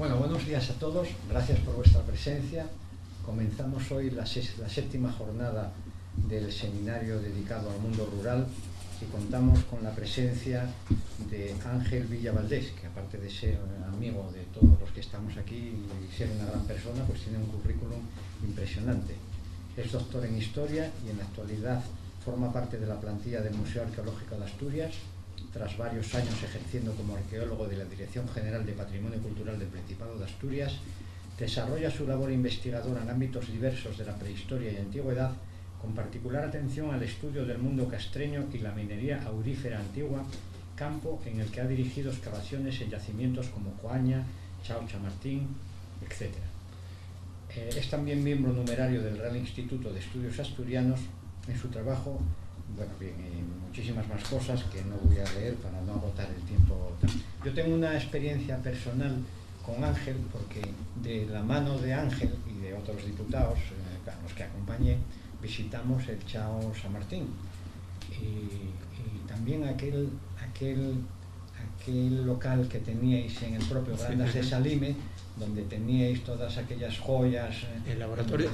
Bueno, buenos días a todos, gracias por vuestra presencia. Comenzamos hoy la séptima jornada del seminario dedicado al mundo rural y contamos con la presencia de Ángel Villavaldés, que aparte de ser amigo de todos los que estamos aquí y ser una gran persona, pues tiene un currículum impresionante. Es doctor en Historia y en la actualidad forma parte de la plantilla del Museo Arqueológico de Asturias, tras varios años ejerciendo como arqueólogo de la Dirección General de Patrimonio Cultural del Principado de Asturias. Desarrolla su labor investigadora en ámbitos diversos de la prehistoria y antigüedad, con particular atención al estudio del mundo castreño y la minería aurífera antigua, campo en el que ha dirigido excavaciones en yacimientos como Coaña, Chao Chamartín, etc. Es también miembro numerario del Real Instituto de Estudios Asturianos. En su trabajo, bueno, bien, y muchísimas más cosas que no voy a leer para no agotar el tiempo. Yo tengo una experiencia personal con Ángel, porque de la mano de Ángel y de otros diputados, a los que acompañé, visitamos el Chao San Martín y también aquel local que teníais en el propio Grandas de Salime, donde teníais todas aquellas joyas. El laboratorio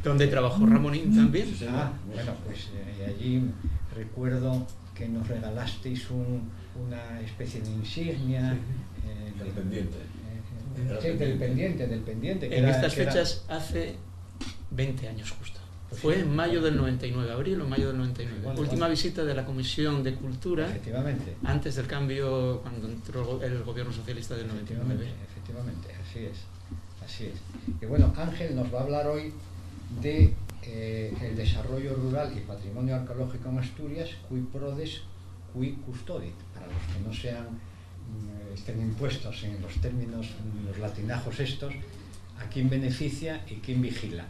donde trabajó Ramonín también. Bueno, pues allí recuerdo que nos regalasteis una especie de insignia. Del pendiente. Del pendiente. En estas fechas hace 20 años justo. Fue en mayo del 99, abril o mayo del 99. Última visita de la Comisión de Cultura. Efectivamente. Antes del cambio, cuando entró el gobierno socialista del 99. Efectivamente, así es. Y bueno, Ángel nos va a hablar hoy de el desarrollo rural y patrimonio arqueológico en Asturias, cui prodes, cui custodit, para los que no estén impuestos en los términos, los latinajos estos, a quién beneficia y quién vigila.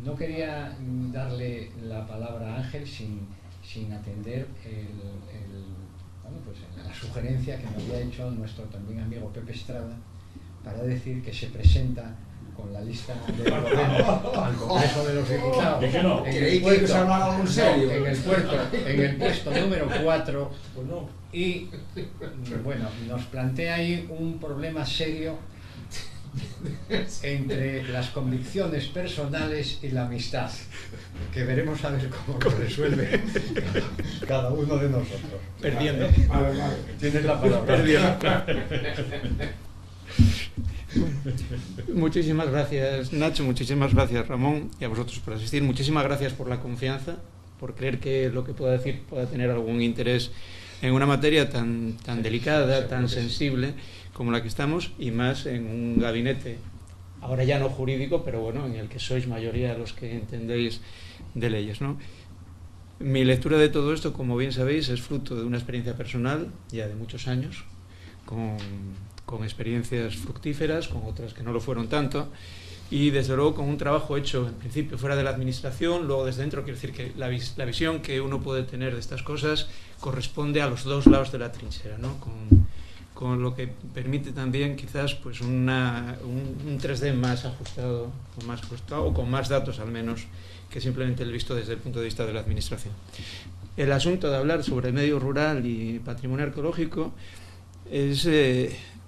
No quería darle la palabra a Ángel sin atender la sugerencia que me había hecho nuestro también amigo Pepe Estrada, para decir que se presenta con la lista del gobierno al Congreso de los Diputados en el puesto número 4, y bueno, nos plantea ahí un problema serio entre las convicciones personales y la amistad, que veremos a ver cómo lo resuelve cada uno de nosotros. Perdiendo. Vale. Tienes la palabra. Perdiendo. Muchísimas gracias, Nacho, muchísimas gracias, Ramón, y a vosotros por asistir. Muchísimas gracias por la confianza, por creer que lo que pueda decir pueda tener algún interés en una materia tan delicada, tan sensible como la que estamos, y más en un gabinete, ahora ya no jurídico, pero bueno, en el que sois mayoría los que entendéis de leyes, ¿no? Mi lectura de todo esto, como bien sabéis, es fruto de una experiencia personal, ya de muchos años, con experiencias fructíferas, con otras que no lo fueron tanto, y desde luego con un trabajo hecho en principio fuera de la administración, luego desde dentro. Quiero decir que la visión que uno puede tener de estas cosas corresponde a los dos lados de la trinchera, ¿no? Con lo que permite también quizás pues un 3D más ajustado o con más datos al menos que simplemente el visto desde el punto de vista de la administración. El asunto de hablar sobre medio rural y patrimonio arqueológico es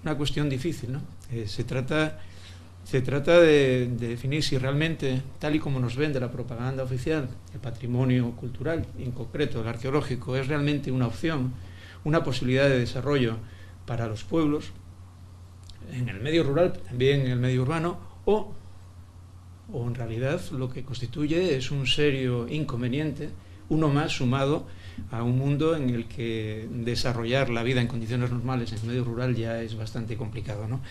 una cuestión difícil, ¿no? Se trata de definir si realmente, tal y como nos vende la propaganda oficial, el patrimonio cultural, en concreto el arqueológico, es realmente una opción, una posibilidad de desarrollo para los pueblos, en el medio rural, también en el medio urbano, o en realidad lo que constituye es un serio inconveniente, uno más sumado a un mundo en el que desarrollar la vida en condiciones normales en el medio rural ya es bastante complicado, ¿no?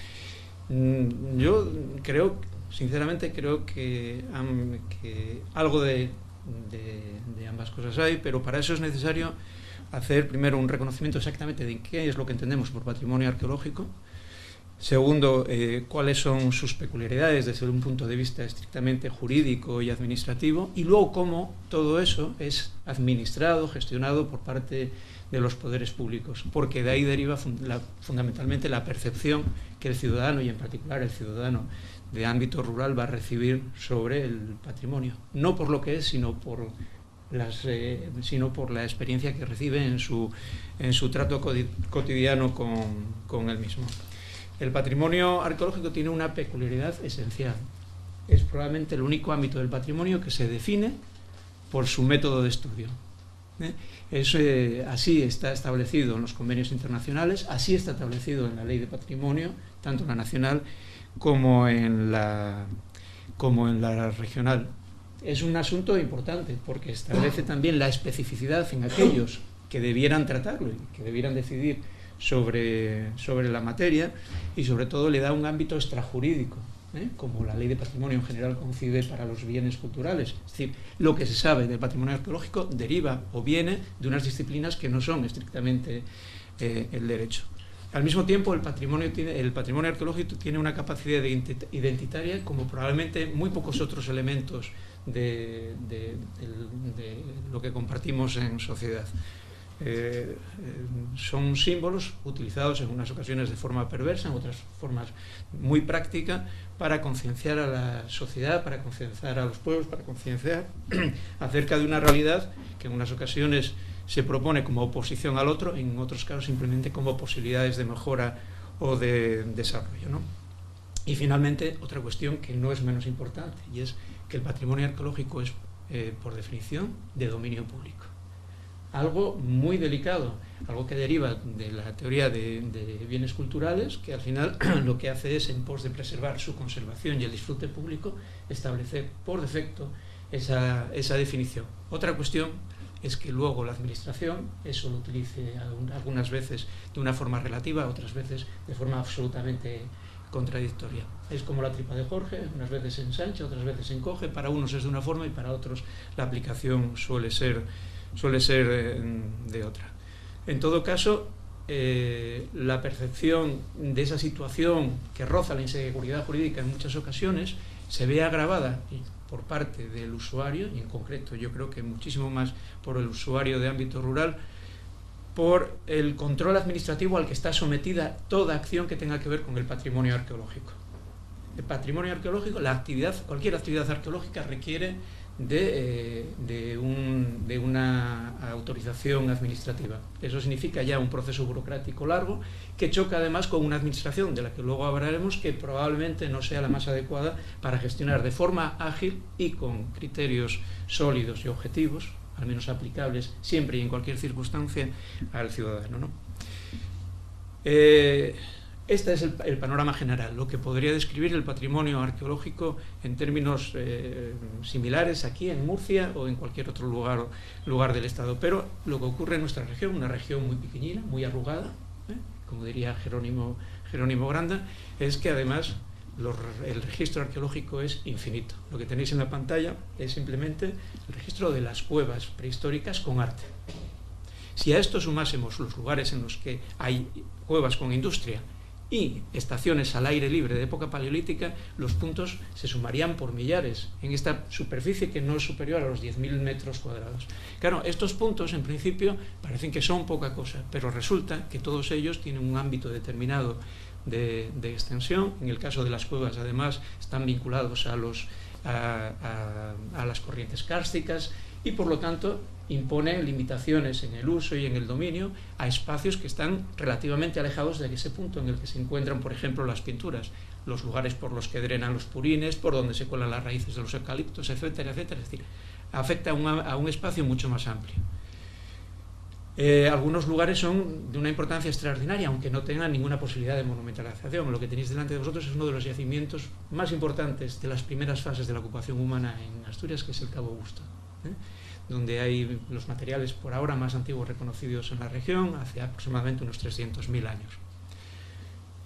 Yo sinceramente creo que algo de ambas cosas hay, pero para eso es necesario hacer primero un reconocimiento exactamente de qué es lo que entendemos por patrimonio arqueológico. Segundo, cuáles son sus peculiaridades desde un punto de vista estrictamente jurídico y administrativo, y luego cómo todo eso es administrado, gestionado por parte de los poderes públicos, porque de ahí deriva fundamentalmente la percepción que el ciudadano, y en particular el ciudadano de ámbito rural, va a recibir sobre el patrimonio, no por lo que es, sino por sino por la experiencia que recibe en su trato cotidiano con él mismo. El patrimonio arqueológico tiene una peculiaridad esencial. Es probablemente el único ámbito del patrimonio que se define por su método de estudio. Así está establecido en los convenios internacionales, así está establecido en la ley de patrimonio, tanto en la nacional como en la regional. Es un asunto importante porque establece también la especificidad en aquellos que debieran tratarlo y que debieran decidir sobre la materia, y sobre todo le da un ámbito extrajurídico, como la ley de patrimonio en general concibe para los bienes culturales. Es decir, lo que se sabe del patrimonio arqueológico deriva o viene de unas disciplinas que no son estrictamente el derecho. Al mismo tiempo, el patrimonio arqueológico tiene una capacidad identitaria como probablemente muy pocos otros elementos de lo que compartimos en sociedad. Son símbolos utilizados en unas ocasiones de forma perversa, en otras formas muy práctica, para concienciar a la sociedad, para concienciar a los pueblos, para concienciar acerca de una realidad que en unas ocasiones se propone como oposición al otro, en otros casos simplemente como posibilidades de mejora o de desarrollo, ¿no? Y finalmente, otra cuestión que no es menos importante, y es que el patrimonio arqueológico es, por definición, de dominio público. Algo muy delicado, algo que deriva de la teoría de bienes culturales, que al final lo que hace es, en pos de preservar su conservación y el disfrute público, establecer por defecto esa definición. Otra cuestión es que luego la administración eso lo utilice algunas veces de una forma relativa, otras veces de forma absolutamente contradictoria. Es como la tripa de Jorge, unas veces se ensancha, otras veces se encoge, para unos es de una forma y para otros la aplicación suele ser de otra. En todo caso, la percepción de esa situación que roza la inseguridad jurídica en muchas ocasiones se ve agravada por parte del usuario, y en concreto yo creo que muchísimo más por el usuario de ámbito rural, por el control administrativo al que está sometida toda acción que tenga que ver con el patrimonio arqueológico. El patrimonio arqueológico, cualquier actividad arqueológica requiere de una autorización administrativa. Eso significa ya un proceso burocrático largo que choca además con una administración de la que luego hablaremos, que probablemente no sea la más adecuada para gestionar de forma ágil y con criterios sólidos y objetivos, al menos aplicables siempre y en cualquier circunstancia al ciudadano, ¿no? Este es el panorama general, lo que podría describir el patrimonio arqueológico en términos similares aquí en Murcia o en cualquier otro lugar del Estado. Pero lo que ocurre en nuestra región, una región muy pequeñina, muy arrugada, como diría Jerónimo Granda, es que además el registro arqueológico es infinito. Lo que tenéis en la pantalla es simplemente el registro de las cuevas prehistóricas con arte. Si a esto sumásemos los lugares en los que hay cuevas con industria y estaciones al aire libre de época paleolítica, los puntos se sumarían por millares en esta superficie que no es superior a los 10.000 metros cuadrados. Claro, estos puntos en principio parecen que son poca cosa, pero resulta que todos ellos tienen un ámbito determinado de extensión. En el caso de las cuevas, además, están vinculados a las corrientes kársticas y, por lo tanto, imponen limitaciones en el uso y en el dominio a espacios que están relativamente alejados de ese punto en el que se encuentran, por ejemplo, las pinturas, los lugares por los que drenan los purines, por donde se cuelan las raíces de los eucaliptos, etcétera, etcétera. Es decir, afecta a un espacio mucho más amplio. Algunos lugares son de una importancia extraordinaria, aunque no tengan ninguna posibilidad de monumentalización. Lo que tenéis delante de vosotros es uno de los yacimientos más importantes de las primeras fases de la ocupación humana en Asturias, que es el Cabo Busto, donde hay los materiales por ahora más antiguos reconocidos en la región, hace aproximadamente unos 300.000 años.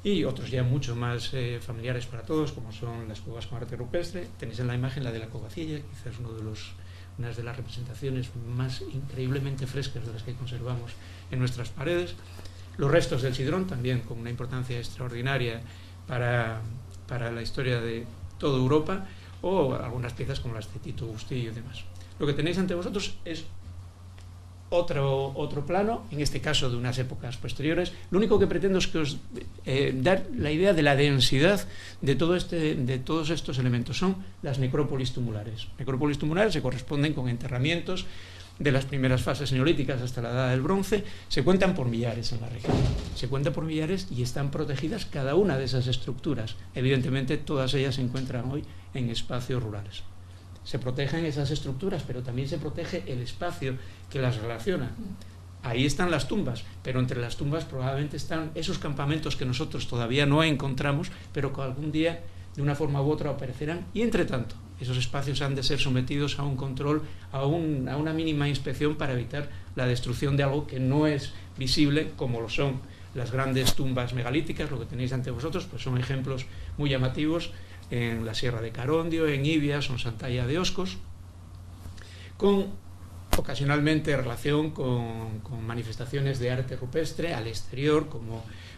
Y otros ya mucho más familiares para todos, como son las cuevas con arte rupestre. Tenéis en la imagen la de la Covacilla, quizás una de las representaciones más increíblemente frescas de las que conservamos en nuestras paredes. Los restos del Sidrón, también con una importancia extraordinaria para la historia de toda Europa, o algunas piezas como las de Tito Bustillo y demás. Lo que tenéis ante vosotros es otro plano, en este caso de unas épocas posteriores. Lo único que pretendo es que os dar la idea de la densidad de todos estos elementos. Son las necrópolis tumulares. Necrópolis tumulares se corresponden con enterramientos de las primeras fases neolíticas hasta la Edad del Bronce, se cuentan por millares en la región. Se cuentan por millares y están protegidas cada una de esas estructuras. Evidentemente, todas ellas se encuentran hoy en espacios rurales. Se protegen esas estructuras, pero también se protege el espacio que las relaciona. Ahí están las tumbas, pero entre las tumbas probablemente están esos campamentos que nosotros todavía no encontramos, pero que algún día, de una forma u otra, aparecerán. Y entre tanto, esos espacios han de ser sometidos a un control, a una mínima inspección para evitar la destrucción de algo que no es visible, como lo son las grandes tumbas megalíticas. Lo que tenéis ante vosotros pues son ejemplos muy llamativos en la Sierra de Carondio, en Ibias o en Santalla de Oscos, con ocasionalmente relación con manifestaciones de arte rupestre al exterior,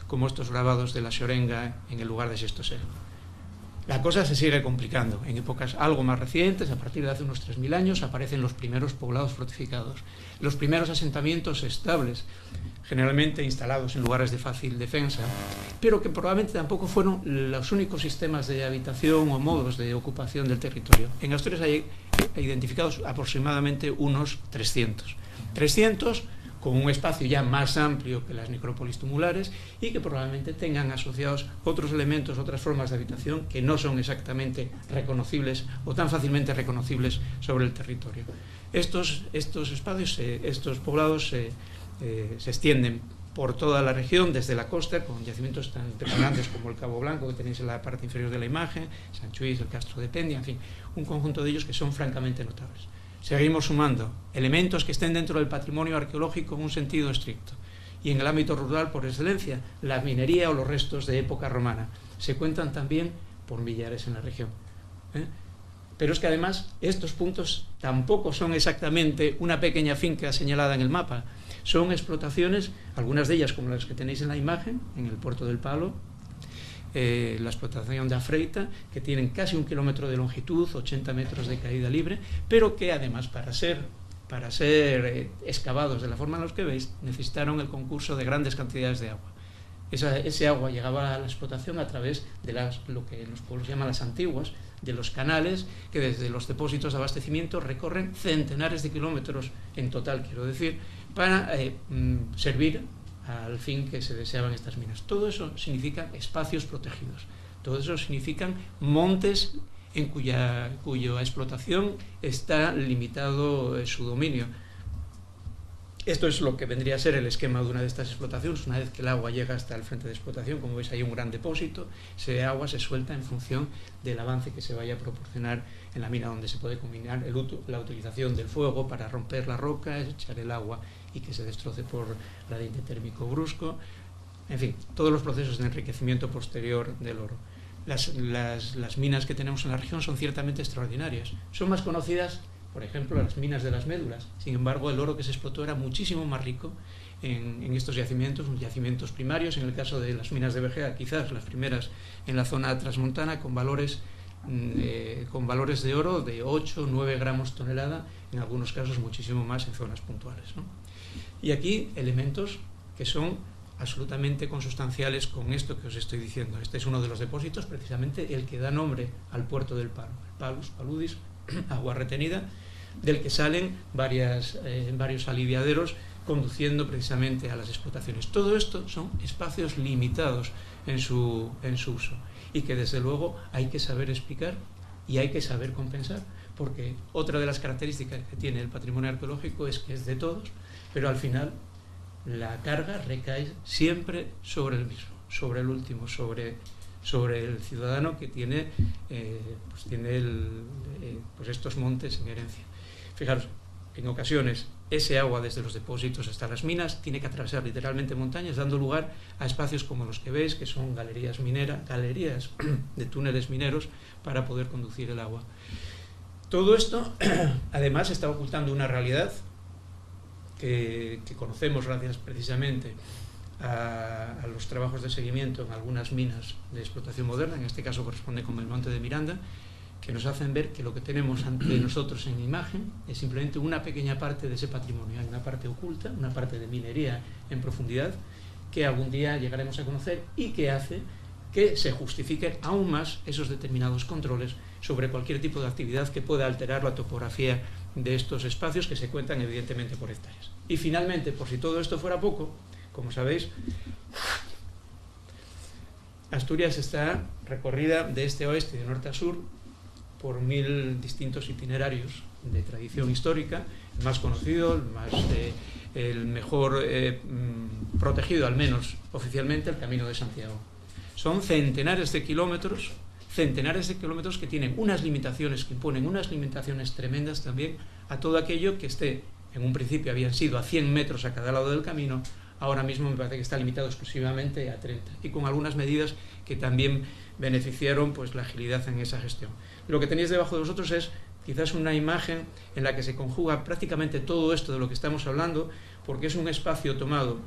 como estos grabados de la Xorenga en el lugar de Xestosel. La cosa se sigue complicando. En épocas algo más recientes, a partir de hace unos 3.000 años, aparecen los primeros poblados fortificados, los primeros asentamientos estables, generalmente instalados en lugares de fácil defensa, pero que probablemente tampoco fueron los únicos sistemas de habitación o modos de ocupación del territorio. En Asturias hay identificados aproximadamente unos 300 con un espacio ya más amplio que las necrópolis tumulares y que probablemente tengan asociados otros elementos, otras formas de habitación que no son exactamente reconocibles o tan fácilmente reconocibles sobre el territorio. Estos espacios, estos poblados se extienden por toda la región, desde la costa, con yacimientos tan impresionantes como el Cabo Blanco, que tenéis en la parte inferior de la imagen, San Chuís, el Castro de Pendia, en fin, un conjunto de ellos que son francamente notables. Seguimos sumando elementos que estén dentro del patrimonio arqueológico en un sentido estricto. Y en el ámbito rural, por excelencia, la minería o los restos de época romana. Se cuentan también por millares en la región. Pero es que además estos puntos tampoco son exactamente una pequeña finca señalada en el mapa. Son explotaciones, algunas de ellas como las que tenéis en la imagen, en el puerto del Palo, la explotación de Afreita, que tienen casi 1 kilómetro de longitud, 80 metros de caída libre, pero que además para ser excavados de la forma en la que veis, necesitaron el concurso de grandes cantidades de agua. Ese agua llegaba a la explotación a través de lo que los pueblos llaman las antiguas, de los canales que desde los depósitos de abastecimiento recorren centenares de kilómetros en total, quiero decir, para servir al fin que se deseaban estas minas. Todo eso significa espacios protegidos, todo eso significan montes en cuya explotación está limitado su dominio. Esto es lo que vendría a ser el esquema de una de estas explotaciones. Una vez que el agua llega hasta el frente de explotación, como veis hay un gran depósito, ese agua se suelta en función del avance que se vaya a proporcionar en la mina, donde se puede combinar la utilización del fuego para romper la roca, echar el agua y que se destroce por gradiente térmico brusco, en fin, todos los procesos de enriquecimiento posterior del oro. Las minas que tenemos en la región son ciertamente extraordinarias. Son más conocidas, por ejemplo, las minas de las médulas. Sin embargo, el oro que se explotó era muchísimo más rico en estos yacimientos primarios. En el caso de las minas de Vegea, quizás las primeras en la zona transmontana, con valores de oro de 8 o 9 gramos tonelada, en algunos casos muchísimo más en zonas puntuales, ¿no? Y aquí elementos que son absolutamente consustanciales con esto que os estoy diciendo. Este es uno de los depósitos, precisamente el que da nombre al puerto del Palo, el Palus, Paludis, agua retenida, del que salen varios aliviaderos conduciendo precisamente a las explotaciones. Todo esto son espacios limitados en su uso y que desde luego hay que saber explicar y hay que saber compensar, porque otra de las características que tiene el patrimonio arqueológico es que es de todos, pero al final la carga recae siempre sobre el mismo, sobre el último, sobre el ciudadano que tiene estos montes en herencia. Fijaros, en ocasiones ese agua desde los depósitos hasta las minas tiene que atravesar literalmente montañas, dando lugar a espacios como los que veis, que son galerías de túneles mineros para poder conducir el agua. Todo esto además está ocultando una realidad que conocemos gracias precisamente a los trabajos de seguimiento en algunas minas de explotación moderna, en este caso corresponde con el Monte de Miranda, que nos hacen ver que lo que tenemos ante nosotros en imagen es simplemente una pequeña parte de ese patrimonio. Hay una parte oculta, una parte de minería en profundidad, que algún día llegaremos a conocer y que hace que se justifiquen aún más esos determinados controles sobre cualquier tipo de actividad que pueda alterar la topografía de estos espacios que se cuentan evidentemente por hectáreas. Y finalmente, por si todo esto fuera poco, como sabéis, Asturias está recorrida de este a oeste y de norte a sur por 1000 distintos itinerarios de tradición histórica, el más conocido, el mejor protegido, al menos oficialmente, el Camino de Santiago. Son centenares de kilómetros que tienen unas limitaciones, que imponen unas limitaciones tremendas también a todo aquello que esté, en un principio habían sido a 100 metros a cada lado del camino, ahora mismo me parece que está limitado exclusivamente a 30, y con algunas medidas que también beneficiaron pues la agilidad en esa gestión. Lo que tenéis debajo de vosotros es quizás una imagen en la que se conjuga prácticamente todo esto de lo que estamos hablando, porque es un espacio tomado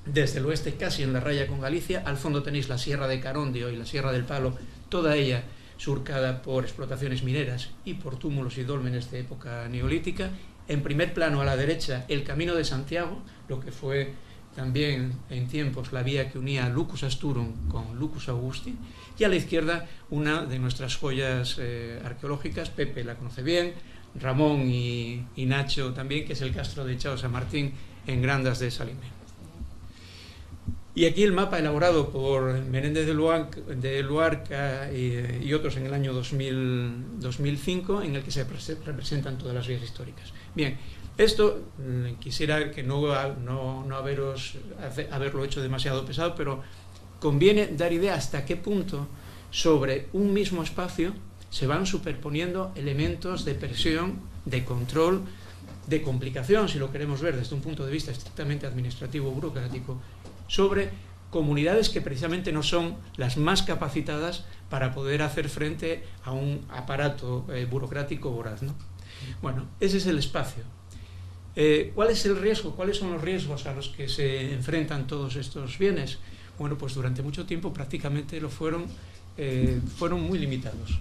desde el oeste, casi en la raya con Galicia. Al fondo tenéis la Sierra de Carondio y la Sierra del Palo, toda ella surcada por explotaciones mineras y por túmulos y dólmenes de época neolítica. En primer plano, a la derecha, el Camino de Santiago, lo que fue también en tiempos la vía que unía Lucus Asturum con Lucus Augusti, y a la izquierda una de nuestras joyas arqueológicas. Pepe la conoce bien, Ramón y Nacho también, que es el Castro de Chao San Martín en Grandas de Salimé. Y aquí el mapa elaborado por Menéndez de Luarca y otros en el año 2005, en el que se representan todas las vías históricas. Bien, esto quisiera que no haberlo hecho demasiado pesado, pero conviene dar idea hasta qué punto sobre un mismo espacio se van superponiendo elementos de presión, de control, de complicación, si lo queremos ver desde un punto de vista estrictamente administrativo burocrático, sobre comunidades que precisamente no son las más capacitadas para poder hacer frente a un aparato burocrático voraz, ¿no? Bueno, ese es el espacio. ¿Cuál es el riesgo? ¿Cuáles son los riesgos a los que se enfrentan todos estos bienes? Bueno, pues durante mucho tiempo prácticamente fueron muy limitados.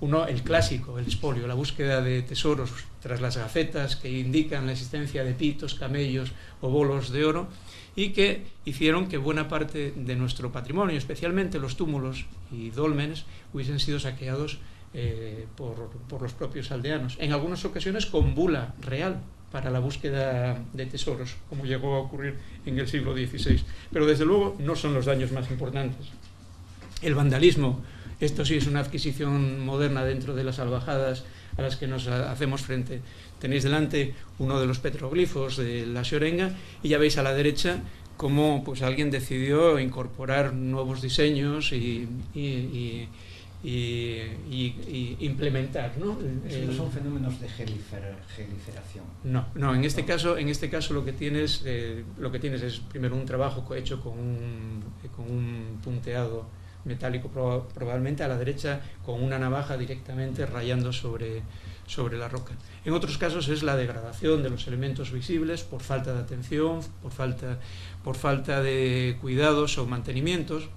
Uno, el clásico, el expolio, la búsqueda de tesoros tras las gacetas que indican la existencia de pitos, camellos o bolos de oro, y que hicieron que buena parte de nuestro patrimonio, especialmente los túmulos y dólmenes, hubiesen sido saqueados por los propios aldeanos, en algunas ocasiones con bula real para la búsqueda de tesoros, como llegó a ocurrir en el siglo XVI. Pero desde luego no son los daños más importantes. El vandalismo, esto sí es una adquisición moderna dentro de las salvajadas a las que nos hacemos frente. Tenéis delante uno de los petroglifos de la Xorenga y ya veis a la derecha cómo pues alguien decidió incorporar nuevos diseños y implementar, ¿no? No son fenómenos de geliferación. No, en este caso lo que tienes es primero un trabajo hecho con un punteado metálico, probablemente a la derecha con una navaja directamente rayando sobre la roca. En otros casos es la degradación de los elementos visibles por falta de atención, por falta de cuidados o mantenimientos.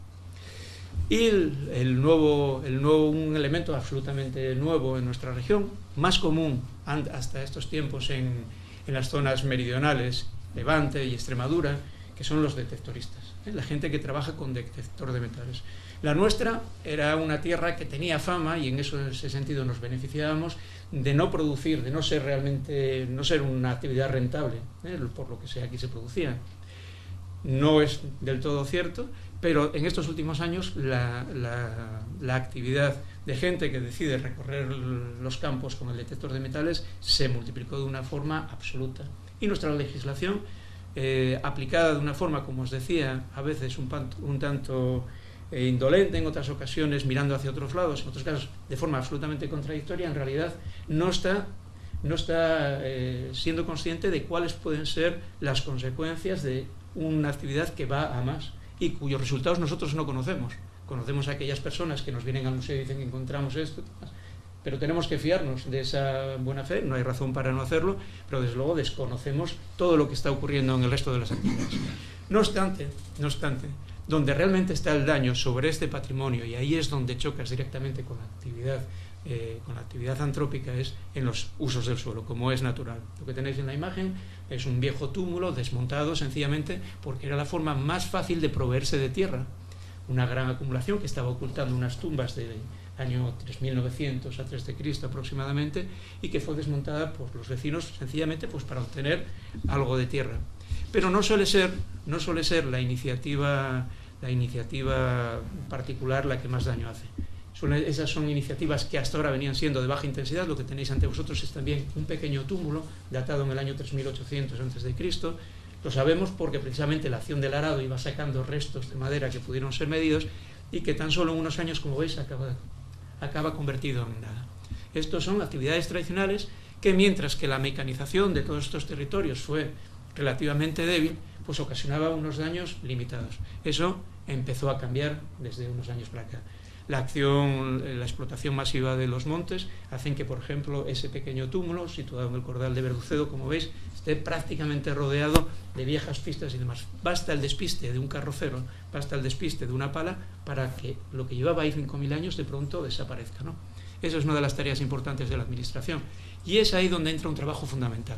Y un elemento absolutamente nuevo en nuestra región, más común hasta estos tiempos en las zonas meridionales, Levante y Extremadura, que son los detectoristas, la gente que trabaja con detector de metales. La nuestra era una tierra que tenía fama, y en ese sentido nos beneficiábamos, de no producir, de no ser una actividad rentable, por lo que sea aquí se producía. No es del todo cierto, pero en estos últimos años la actividad de gente que decide recorrer los campos con el detector de metales se multiplicó de una forma absoluta. Y nuestra legislación, aplicada de una forma, como os decía, a veces un tanto indolente, en otras ocasiones mirando hacia otros lados, en otros casos de forma absolutamente contradictoria, en realidad no está siendo consciente de cuáles pueden ser las consecuencias de una actividad que va a más y cuyos resultados nosotros no conocemos. Conocemos a aquellas personas que nos vienen al museo y dicen que encontramos esto, pero tenemos que fiarnos de esa buena fe, no hay razón para no hacerlo, pero desde luego desconocemos todo lo que está ocurriendo en el resto de las actividades. No obstante, donde realmente está el daño sobre este patrimonio, y ahí es donde chocas directamente con la actividad antrópica, es en los usos del suelo, como es natural. Lo que tenéis en la imagen es un viejo túmulo desmontado sencillamente porque era la forma más fácil de proveerse de tierra. Una gran acumulación que estaba ocultando unas tumbas de año 3900 a 3 de Cristo aproximadamente, y que fue desmontada por los vecinos sencillamente pues para obtener algo de tierra. Pero no suele ser la iniciativa particular la que más daño hace. Esas son iniciativas que hasta ahora venían siendo de baja intensidad. Lo que tenéis ante vosotros es también un pequeño túmulo datado en el año 3800 a.C. Lo sabemos porque precisamente la acción del arado iba sacando restos de madera que pudieron ser medidos y que tan solo en unos años, como veis, acaba convertido en nada. Estos son actividades tradicionales que, mientras que la mecanización de todos estos territorios fue relativamente débil, pues ocasionaba unos daños limitados. Eso empezó a cambiar desde unos años para acá. La explotación masiva de los montes hacen que, por ejemplo, ese pequeño túmulo situado en el Cordal de Verducedo, como veis, esté prácticamente rodeado de viejas pistas y demás. Basta el despiste de un carrocero, basta el despiste de una pala para que lo que llevaba ahí 5.000 años de pronto desaparezca, ¿no? Esa es una de las tareas importantes de la administración, y es ahí donde entra un trabajo fundamental.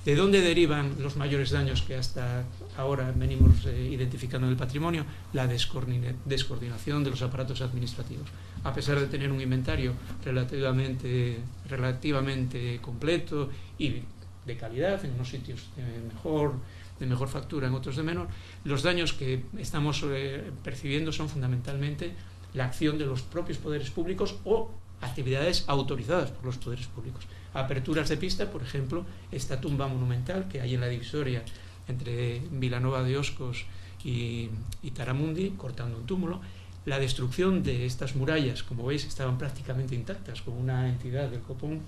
¿De dónde derivan los mayores daños que hasta ahora venimos identificando en el patrimonio? La descoordinación de los aparatos administrativos. A pesar de tener un inventario relativamente completo y de calidad, en unos sitios de mejor factura, en otros de menor, los daños que estamos percibiendo son fundamentalmente la acción de los propios poderes públicos o actividades autorizadas por los poderes públicos. Aperturas de pista, por ejemplo, esta tumba monumental que hay en la divisoria entre Vilanova de Oscos y Taramundi, cortando un túmulo. La destrucción de estas murallas, como veis, estaban prácticamente intactas, con una entidad del copón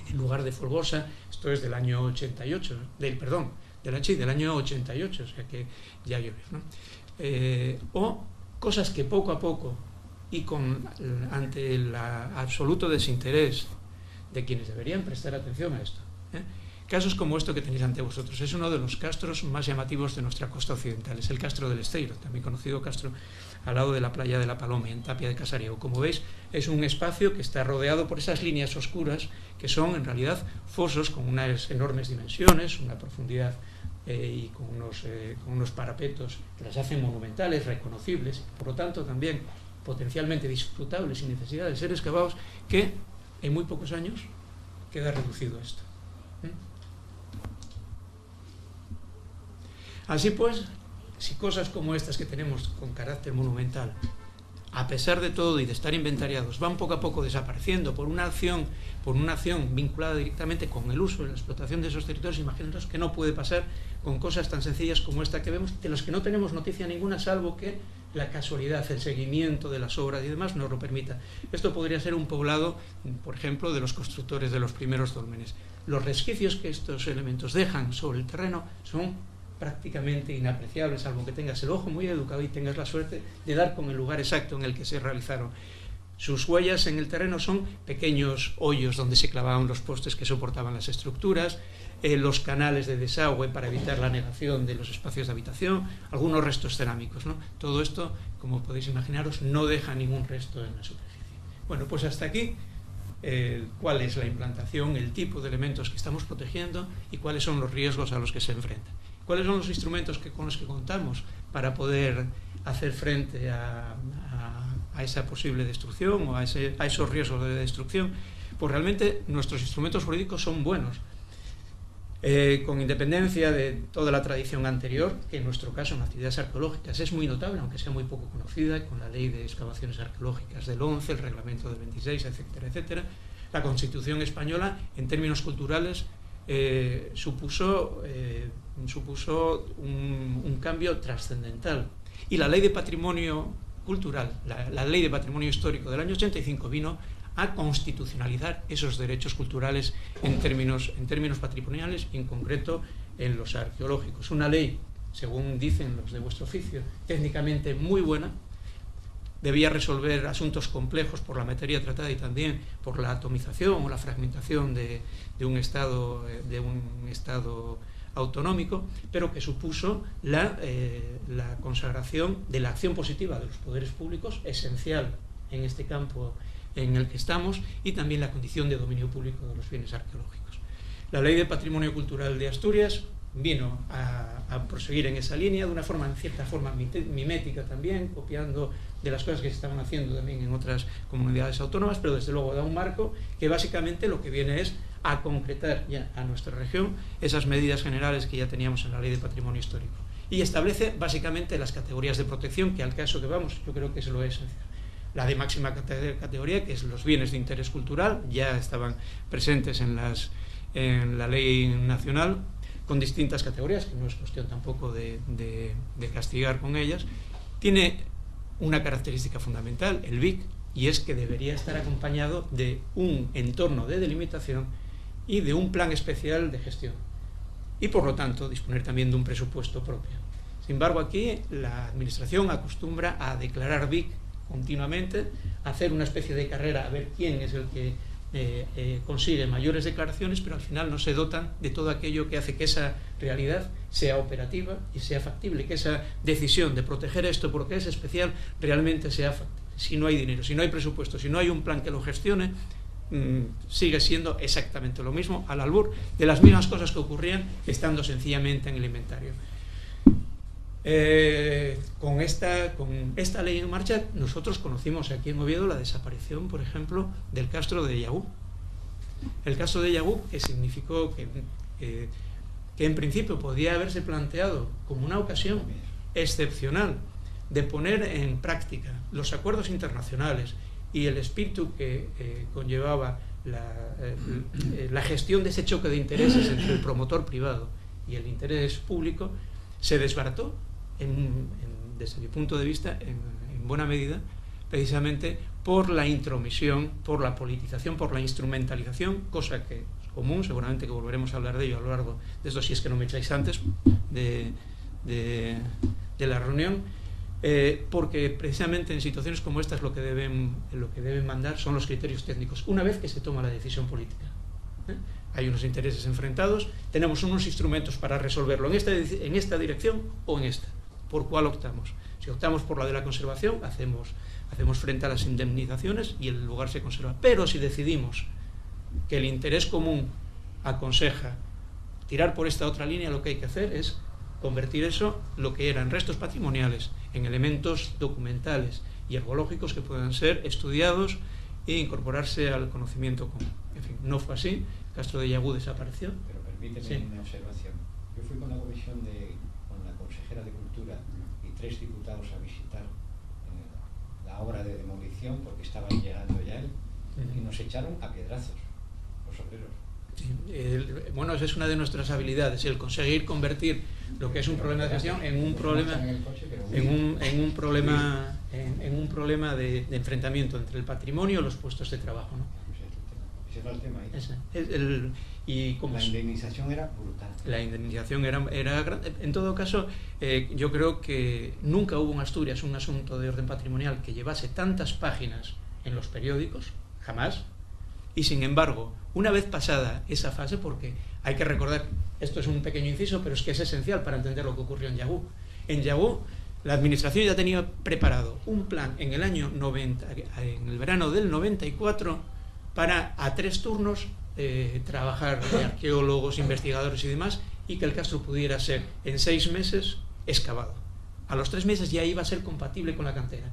en lugar de Folgosa. Esto es del año 88, del año 88, o sea que ya llovió, ¿no? O cosas que poco a poco y ante el absoluto desinterés de quienes deberían prestar atención a esto, casos como esto que tenéis ante vosotros. Es uno de los castros más llamativos de nuestra costa occidental. Es el Castro del Esteiro, también conocido castro al lado de la playa de la Palome, en Tapia de Casariego. Como veis, es un espacio que está rodeado por esas líneas oscuras que son en realidad fosos con unas enormes dimensiones, una profundidad y con unos parapetos que las hacen monumentales, reconocibles, por lo tanto también potencialmente disfrutables sin necesidad de ser excavados, que en muy pocos años queda reducido esto. Así pues, si cosas como estas que tenemos con carácter monumental, a pesar de todo y de estar inventariados, van poco a poco desapareciendo por una acción vinculada directamente con el uso y la explotación de esos territorios, imaginaos que no puede pasar con cosas tan sencillas como esta que vemos, de las que no tenemos noticia ninguna, salvo que la casualidad, el seguimiento de las obras y demás nos lo permita. Esto podría ser un poblado, por ejemplo, de los constructores de los primeros dólmenes. Los resquicios que estos elementos dejan sobre el terreno son prácticamente inapreciables, salvo que tengas el ojo muy educado y tengas la suerte de dar con el lugar exacto en el que se realizaron. Sus huellas en el terreno son pequeños hoyos donde se clavaban los postes que soportaban las estructuras, los canales de desagüe para evitar la anegación de los espacios de habitación, algunos restos cerámicos, ¿no? Todo esto, como podéis imaginaros, no deja ningún resto en la superficie. Bueno, pues hasta aquí cuál es la implantación, el tipo de elementos que estamos protegiendo y cuáles son los riesgos a los que se enfrentan. ¿Cuáles son los instrumentos con los que contamos para poder hacer frente a esa posible destrucción o a esos riesgos de destrucción? Pues realmente nuestros instrumentos jurídicos son buenos, con independencia de toda la tradición anterior, que en nuestro caso en actividades arqueológicas es muy notable, aunque sea muy poco conocida, con la Ley de Excavaciones Arqueológicas del 11, el Reglamento del 26, etcétera, etcétera. La Constitución española, en términos culturales, supuso un cambio trascendental, y la Ley de Patrimonio Cultural, la Ley de Patrimonio Histórico del año 85 vino a constitucionalizar esos derechos culturales en términos patrimoniales y en concreto en los arqueológicos. Una ley, según dicen los de vuestro oficio, técnicamente muy buena, debía resolver asuntos complejos por la materia tratada y también por la atomización o la fragmentación de un estado autonómico, pero que supuso la consagración de la acción positiva de los poderes públicos, esencial en este campo en el que estamos, y también la condición de dominio público de los bienes arqueológicos. La Ley de Patrimonio Cultural de Asturias vino a proseguir en esa línea de una forma, en cierta forma, mimética también, copiando de las cosas que se estaban haciendo también en otras comunidades autónomas, pero desde luego da un marco que básicamente lo que viene es a concretar ya a nuestra región esas medidas generales que ya teníamos en la Ley de Patrimonio Histórico. Y establece básicamente las categorías de protección, que al caso que vamos, yo creo que es lo esencial. La de máxima categoría, que es los bienes de interés cultural, ya estaban presentes en la ley nacional, con distintas categorías, que no es cuestión tampoco de castigar con ellas. Tiene una característica fundamental, el BIC, y es que debería estar acompañado de un entorno de delimitación y de un plan especial de gestión. Y por lo tanto, disponer también de un presupuesto propio. Sin embargo, aquí la Administración acostumbra a declarar BIC continuamente, a hacer una especie de carrera a ver quién es el que consigue mayores declaraciones, pero al final no se dotan de todo aquello que hace que esa realidad sea operativa y sea factible, que esa decisión de proteger esto porque es especial realmente sea factible. Si no hay dinero, si no hay presupuesto, si no hay un plan que lo gestione, sigue siendo exactamente lo mismo, al albur de las mismas cosas que ocurrían estando sencillamente en el inventario. Con esta ley en marcha, nosotros conocimos aquí en Oviedo la desaparición, por ejemplo, del castro de Yagú. El castro de Yagú, que significó que en principio podía haberse planteado como una ocasión excepcional de poner en práctica los acuerdos internacionales y el espíritu que conllevaba la gestión de ese choque de intereses entre el promotor privado y el interés público, se desbarató desde mi punto de vista en buena medida precisamente por la intromisión, por la politización, por la instrumentalización, cosa que es común, seguramente que volveremos a hablar de ello a lo largo de esto, si es que no me echáis antes de la reunión, porque precisamente en situaciones como estas lo que deben mandar son los criterios técnicos, una vez que se toma la decisión política. Hay unos intereses enfrentados, tenemos unos instrumentos para resolverlo en esta dirección o en esta. ¿Por cuál optamos? Si optamos por la de la conservación, hacemos frente a las indemnizaciones y el lugar se conserva. Pero si decidimos que el interés común aconseja tirar por esta otra línea, lo que hay que hacer es convertir eso, lo que eran restos patrimoniales, en elementos documentales y arqueológicos que puedan ser estudiados e incorporarse al conocimiento común. En fin, no fue así. El castro de Yagú desapareció. Pero permíteme una observación. Yo fui con la comisión con la consejera de Cultura y 3 diputados a visitar la obra de demolición porque estaban llegando ya él y nos echaron a piedrazos los obreros. Sí, bueno, esa es una de nuestras habilidades, el conseguir convertir lo que es un problema de gestión en un problema de enfrentamiento entre el patrimonio y los puestos de trabajo, ¿no? Ese era el tema ahí. Y como la indemnización era brutal. La indemnización era grande. En todo caso, yo creo que nunca hubo en Asturias un asunto de orden patrimonial que llevase tantas páginas en los periódicos, jamás. Y sin embargo, una vez pasada esa fase, porque hay que recordar, esto es un pequeño inciso, pero es que es esencial para entender lo que ocurrió en Yagú. En Yagú, la administración ya tenía preparado un plan en el año 90, en el verano del 94, para a 3 turnos trabajar de arqueólogos, investigadores y demás, y que el castro pudiera ser en 6 meses excavado. A los 3 meses ya iba a ser compatible con la cantera.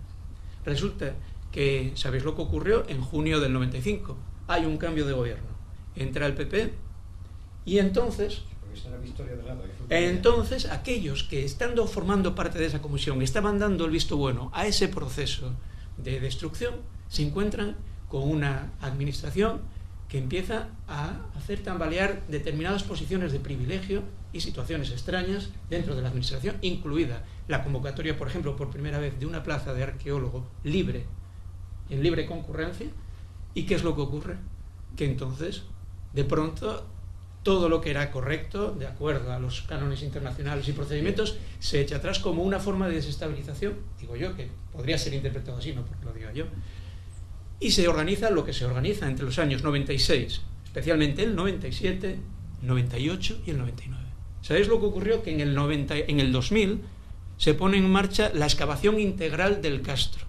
Resulta que, ¿sabéis lo que ocurrió? En junio del 95 hay un cambio de gobierno. Entra el PP y entonces aquellos que estando formando parte de esa comisión estaban dando el visto bueno a ese proceso de destrucción se encuentran con una administración que empieza a hacer tambalear determinadas posiciones de privilegio y situaciones extrañas dentro de la administración, incluida la convocatoria, por ejemplo, por primera vez de una plaza de arqueólogo libre, en libre concurrencia. ¿Y qué es lo que ocurre? Que entonces, de pronto, todo lo que era correcto, de acuerdo a los cánones internacionales y procedimientos, se echa atrás como una forma de desestabilización, digo yo, que podría ser interpretado así, no porque lo diga yo. Y se organiza lo que se organiza entre los años 96, especialmente el 97, 98 y el 99. ¿Sabéis lo que ocurrió? Que en el 2000 se pone en marcha la excavación integral del castro.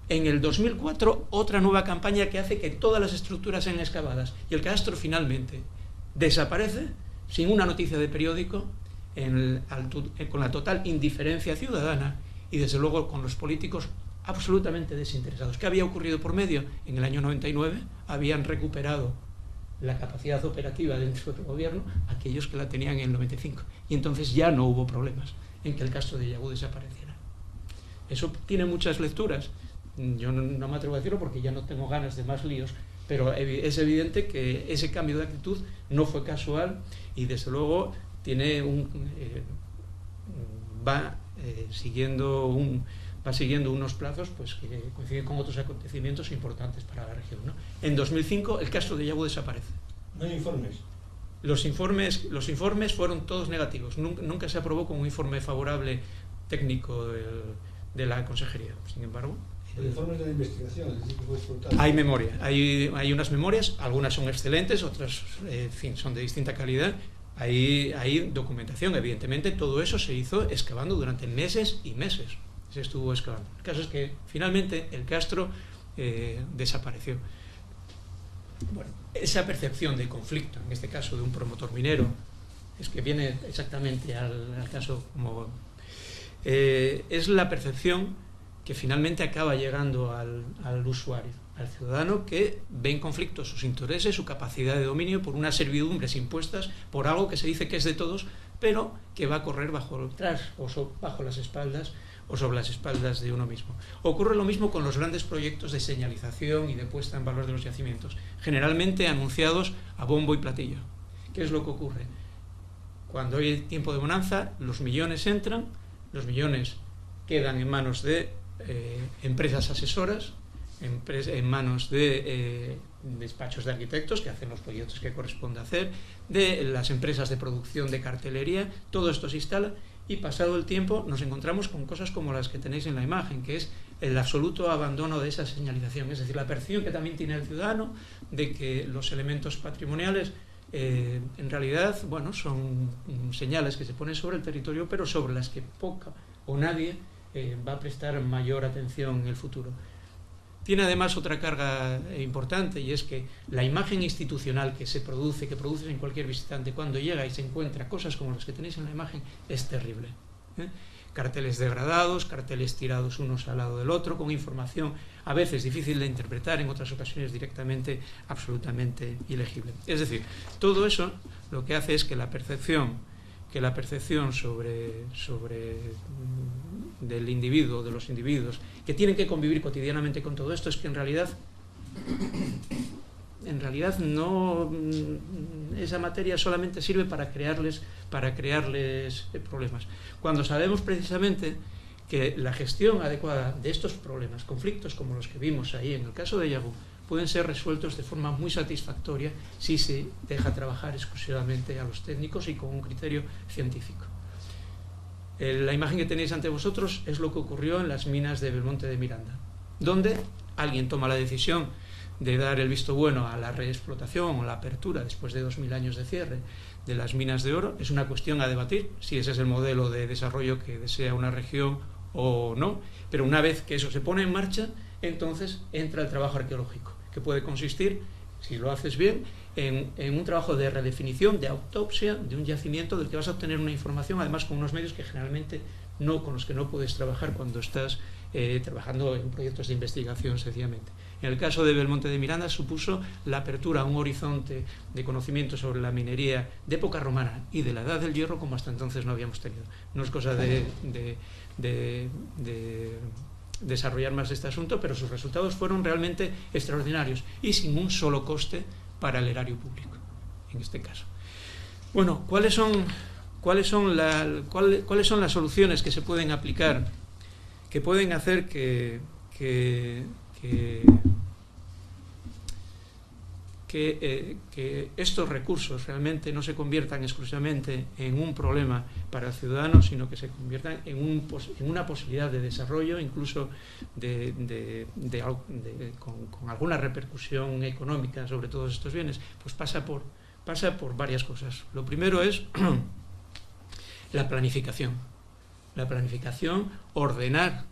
En el 2004, otra nueva campaña que hace que todas las estructuras sean excavadas. Y el castro finalmente desaparece sin una noticia de periódico, con la total indiferencia ciudadana y desde luego con los políticos absolutamente desinteresados. ¿Qué había ocurrido por medio? En el año 99 habían recuperado la capacidad operativa dentro del gobierno aquellos que la tenían en el 95, y entonces ya no hubo problemas en que el Castro de Yagú desapareciera. Eso tiene muchas lecturas. Yo no me atrevo a decirlo porque ya no tengo ganas de más líos, pero es evidente que ese cambio de actitud no fue casual y desde luego tiene va siguiendo unos plazos pues, que coinciden con otros acontecimientos importantes para la región, ¿no? En 2005 el Castro de Yagú desaparece. ¿No hay informes? Los informes fueron todos negativos. Nunca se aprobó con un informe favorable técnico de la consejería. Sin embargo, los informes de la investigación, es decir, que fue explotado. Hay memoria, hay unas memorias, algunas son excelentes, otras en fin, son de distinta calidad. Hay documentación, evidentemente todo eso se hizo excavando durante meses y meses. Se estuvo excavando. El caso es que finalmente el Castro desapareció. Bueno, esa percepción de conflicto, en este caso de un promotor minero, es que viene exactamente al caso como... es la percepción que finalmente acaba llegando al usuario, al ciudadano que ve en conflicto sus intereses, su capacidad de dominio por unas servidumbres impuestas por algo que se dice que es de todos, pero que va a correr bajo las espaldas o sobre las espaldas de uno mismo. Ocurre lo mismo con los grandes proyectos de señalización y de puesta en valor de los yacimientos, generalmente anunciados a bombo y platillo. ¿Qué es lo que ocurre? Cuando hay tiempo de bonanza, los millones entran, los millones quedan en manos de empresas asesoras, en manos de despachos de arquitectos que hacen los proyectos que corresponde hacer, de las empresas de producción de cartelería. Todo esto se instala y pasado el tiempo nos encontramos con cosas como las que tenéis en la imagen, que es el absoluto abandono de esa señalización, es decir, la percepción que también tiene el ciudadano de que los elementos patrimoniales en realidad, bueno, son señales que se ponen sobre el territorio, pero sobre las que poca o nadie va a prestar mayor atención en el futuro. Tiene además otra carga importante, y es que la imagen institucional que produce en cualquier visitante cuando llega y se encuentra cosas como las que tenéis en la imagen es terrible. Carteles degradados, carteles tirados unos al lado del otro, con información a veces difícil de interpretar, en otras ocasiones directamente absolutamente ilegible. Es decir, todo eso lo que hace es que la percepción del individuo, de los individuos que tienen que convivir cotidianamente con todo esto, es que en realidad no, esa materia solamente sirve para crearles problemas. Cuando sabemos precisamente que la gestión adecuada de estos problemas, conflictos como los que vimos ahí en el caso de Yagú, pueden ser resueltos de forma muy satisfactoria si se deja trabajar exclusivamente a los técnicos y con un criterio científico. La imagen que tenéis ante vosotros es lo que ocurrió en las minas de Belmonte de Miranda, donde alguien toma la decisión de dar el visto bueno a la reexplotación o la apertura después de 2000 años de cierre de las minas de oro. Es una cuestión a debatir si ese es el modelo de desarrollo que desea una región o no, pero una vez que eso se pone en marcha, entonces entra el trabajo arqueológico, que puede consistir, si lo haces bien, en un trabajo de redefinición, de autopsia de un yacimiento del que vas a obtener una información, además con unos medios que generalmente con los que no puedes trabajar cuando estás trabajando en proyectos de investigación sencillamente. En el caso de Belmonte de Miranda supuso la apertura a un horizonte de conocimiento sobre la minería de época romana y de la Edad del Hierro como hasta entonces no habíamos tenido. No es cosa de desarrollar más este asunto, pero sus resultados fueron realmente extraordinarios y sin un solo coste para el erario público, en este caso. Bueno, ¿cuáles son las soluciones que se pueden aplicar, que pueden hacer que estos recursos realmente no se conviertan exclusivamente en un problema para el ciudadano, sino que se conviertan en una posibilidad de desarrollo, incluso con alguna repercusión económica sobre todos estos bienes? Pues pasa por varias cosas. Lo primero es la planificación. La planificación, ordenar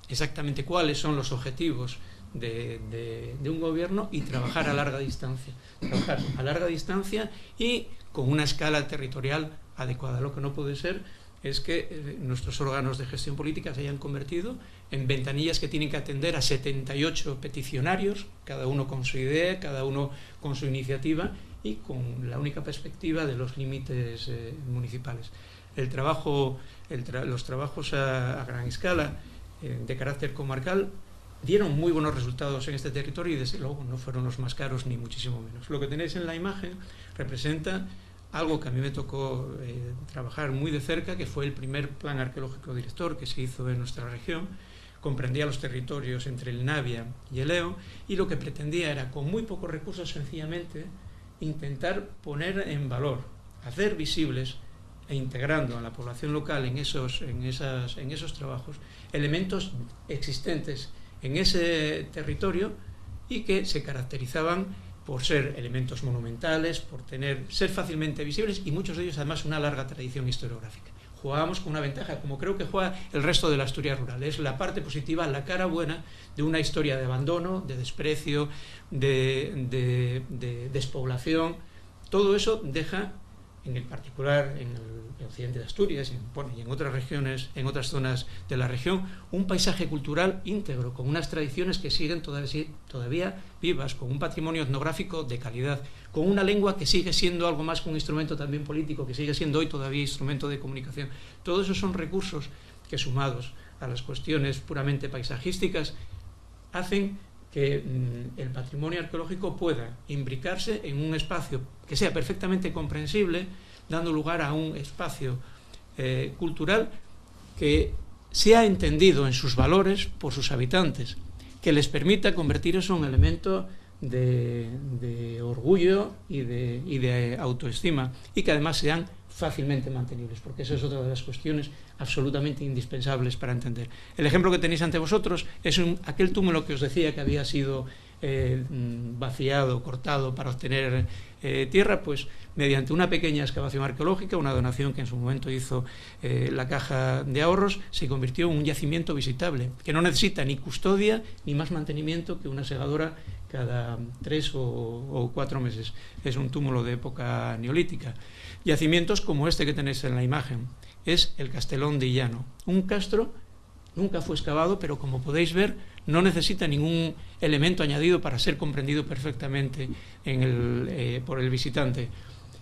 exactamente cuáles son los objetivos de un gobierno y trabajar a larga distancia. Trabajar a larga distancia y con una escala territorial adecuada. Lo que no puede ser es que nuestros órganos de gestión política se hayan convertido en ventanillas que tienen que atender a 78 peticionarios, cada uno con su idea, cada uno con su iniciativa y con la única perspectiva de los límites municipales. Los trabajos a gran escala de carácter comarcal dieron muy buenos resultados en este territorio y desde luego no fueron los más caros ni muchísimo menos. Lo que tenéis en la imagen representa algo que a mí me tocó trabajar muy de cerca, que fue el primer plan arqueológico director que se hizo en nuestra región. Comprendía los territorios entre el Navia y el Eo y lo que pretendía era, con muy pocos recursos, sencillamente intentar poner en valor, hacer visibles e integrando a la población local en esos trabajos elementos existentes en ese territorio y que se caracterizaban por ser elementos monumentales, por ser fácilmente visibles y muchos de ellos además una larga tradición historiográfica. Jugábamos con una ventaja, como creo que juega el resto de la Asturias rural. Es la parte positiva, la cara buena de una historia de abandono, de desprecio, de despoblación. Todo eso deja, en el particular en el occidente de Asturias y en otras regiones, en otras zonas de la región, un paisaje cultural íntegro, con unas tradiciones que siguen todavía vivas, con un patrimonio etnográfico de calidad, con una lengua que sigue siendo algo más que un instrumento también político, que sigue siendo hoy todavía instrumento de comunicación. Todos esos son recursos que, sumados a las cuestiones puramente paisajísticas, hacen que el patrimonio arqueológico pueda imbricarse en un espacio que sea perfectamente comprensible, dando lugar a un espacio cultural que sea entendido en sus valores por sus habitantes, que les permita convertir eso en un elemento de orgullo y de autoestima, y que además sean fácilmente mantenibles, porque esa es otra de las cuestiones absolutamente indispensables para entender. El ejemplo que tenéis ante vosotros es aquel túmulo que os decía que había sido vaciado, cortado para obtener tierra, pues mediante una pequeña excavación arqueológica, una donación que en su momento hizo la Caja de Ahorros, se convirtió en un yacimiento visitable, que no necesita ni custodia ni más mantenimiento que una segadora cada 3 o 4 meses. Es un túmulo de época neolítica. Yacimientos como este que tenéis en la imagen, es el Castelón de Illano, un castro. Nunca fue excavado, pero como podéis ver, no necesita ningún elemento añadido para ser comprendido perfectamente por el visitante.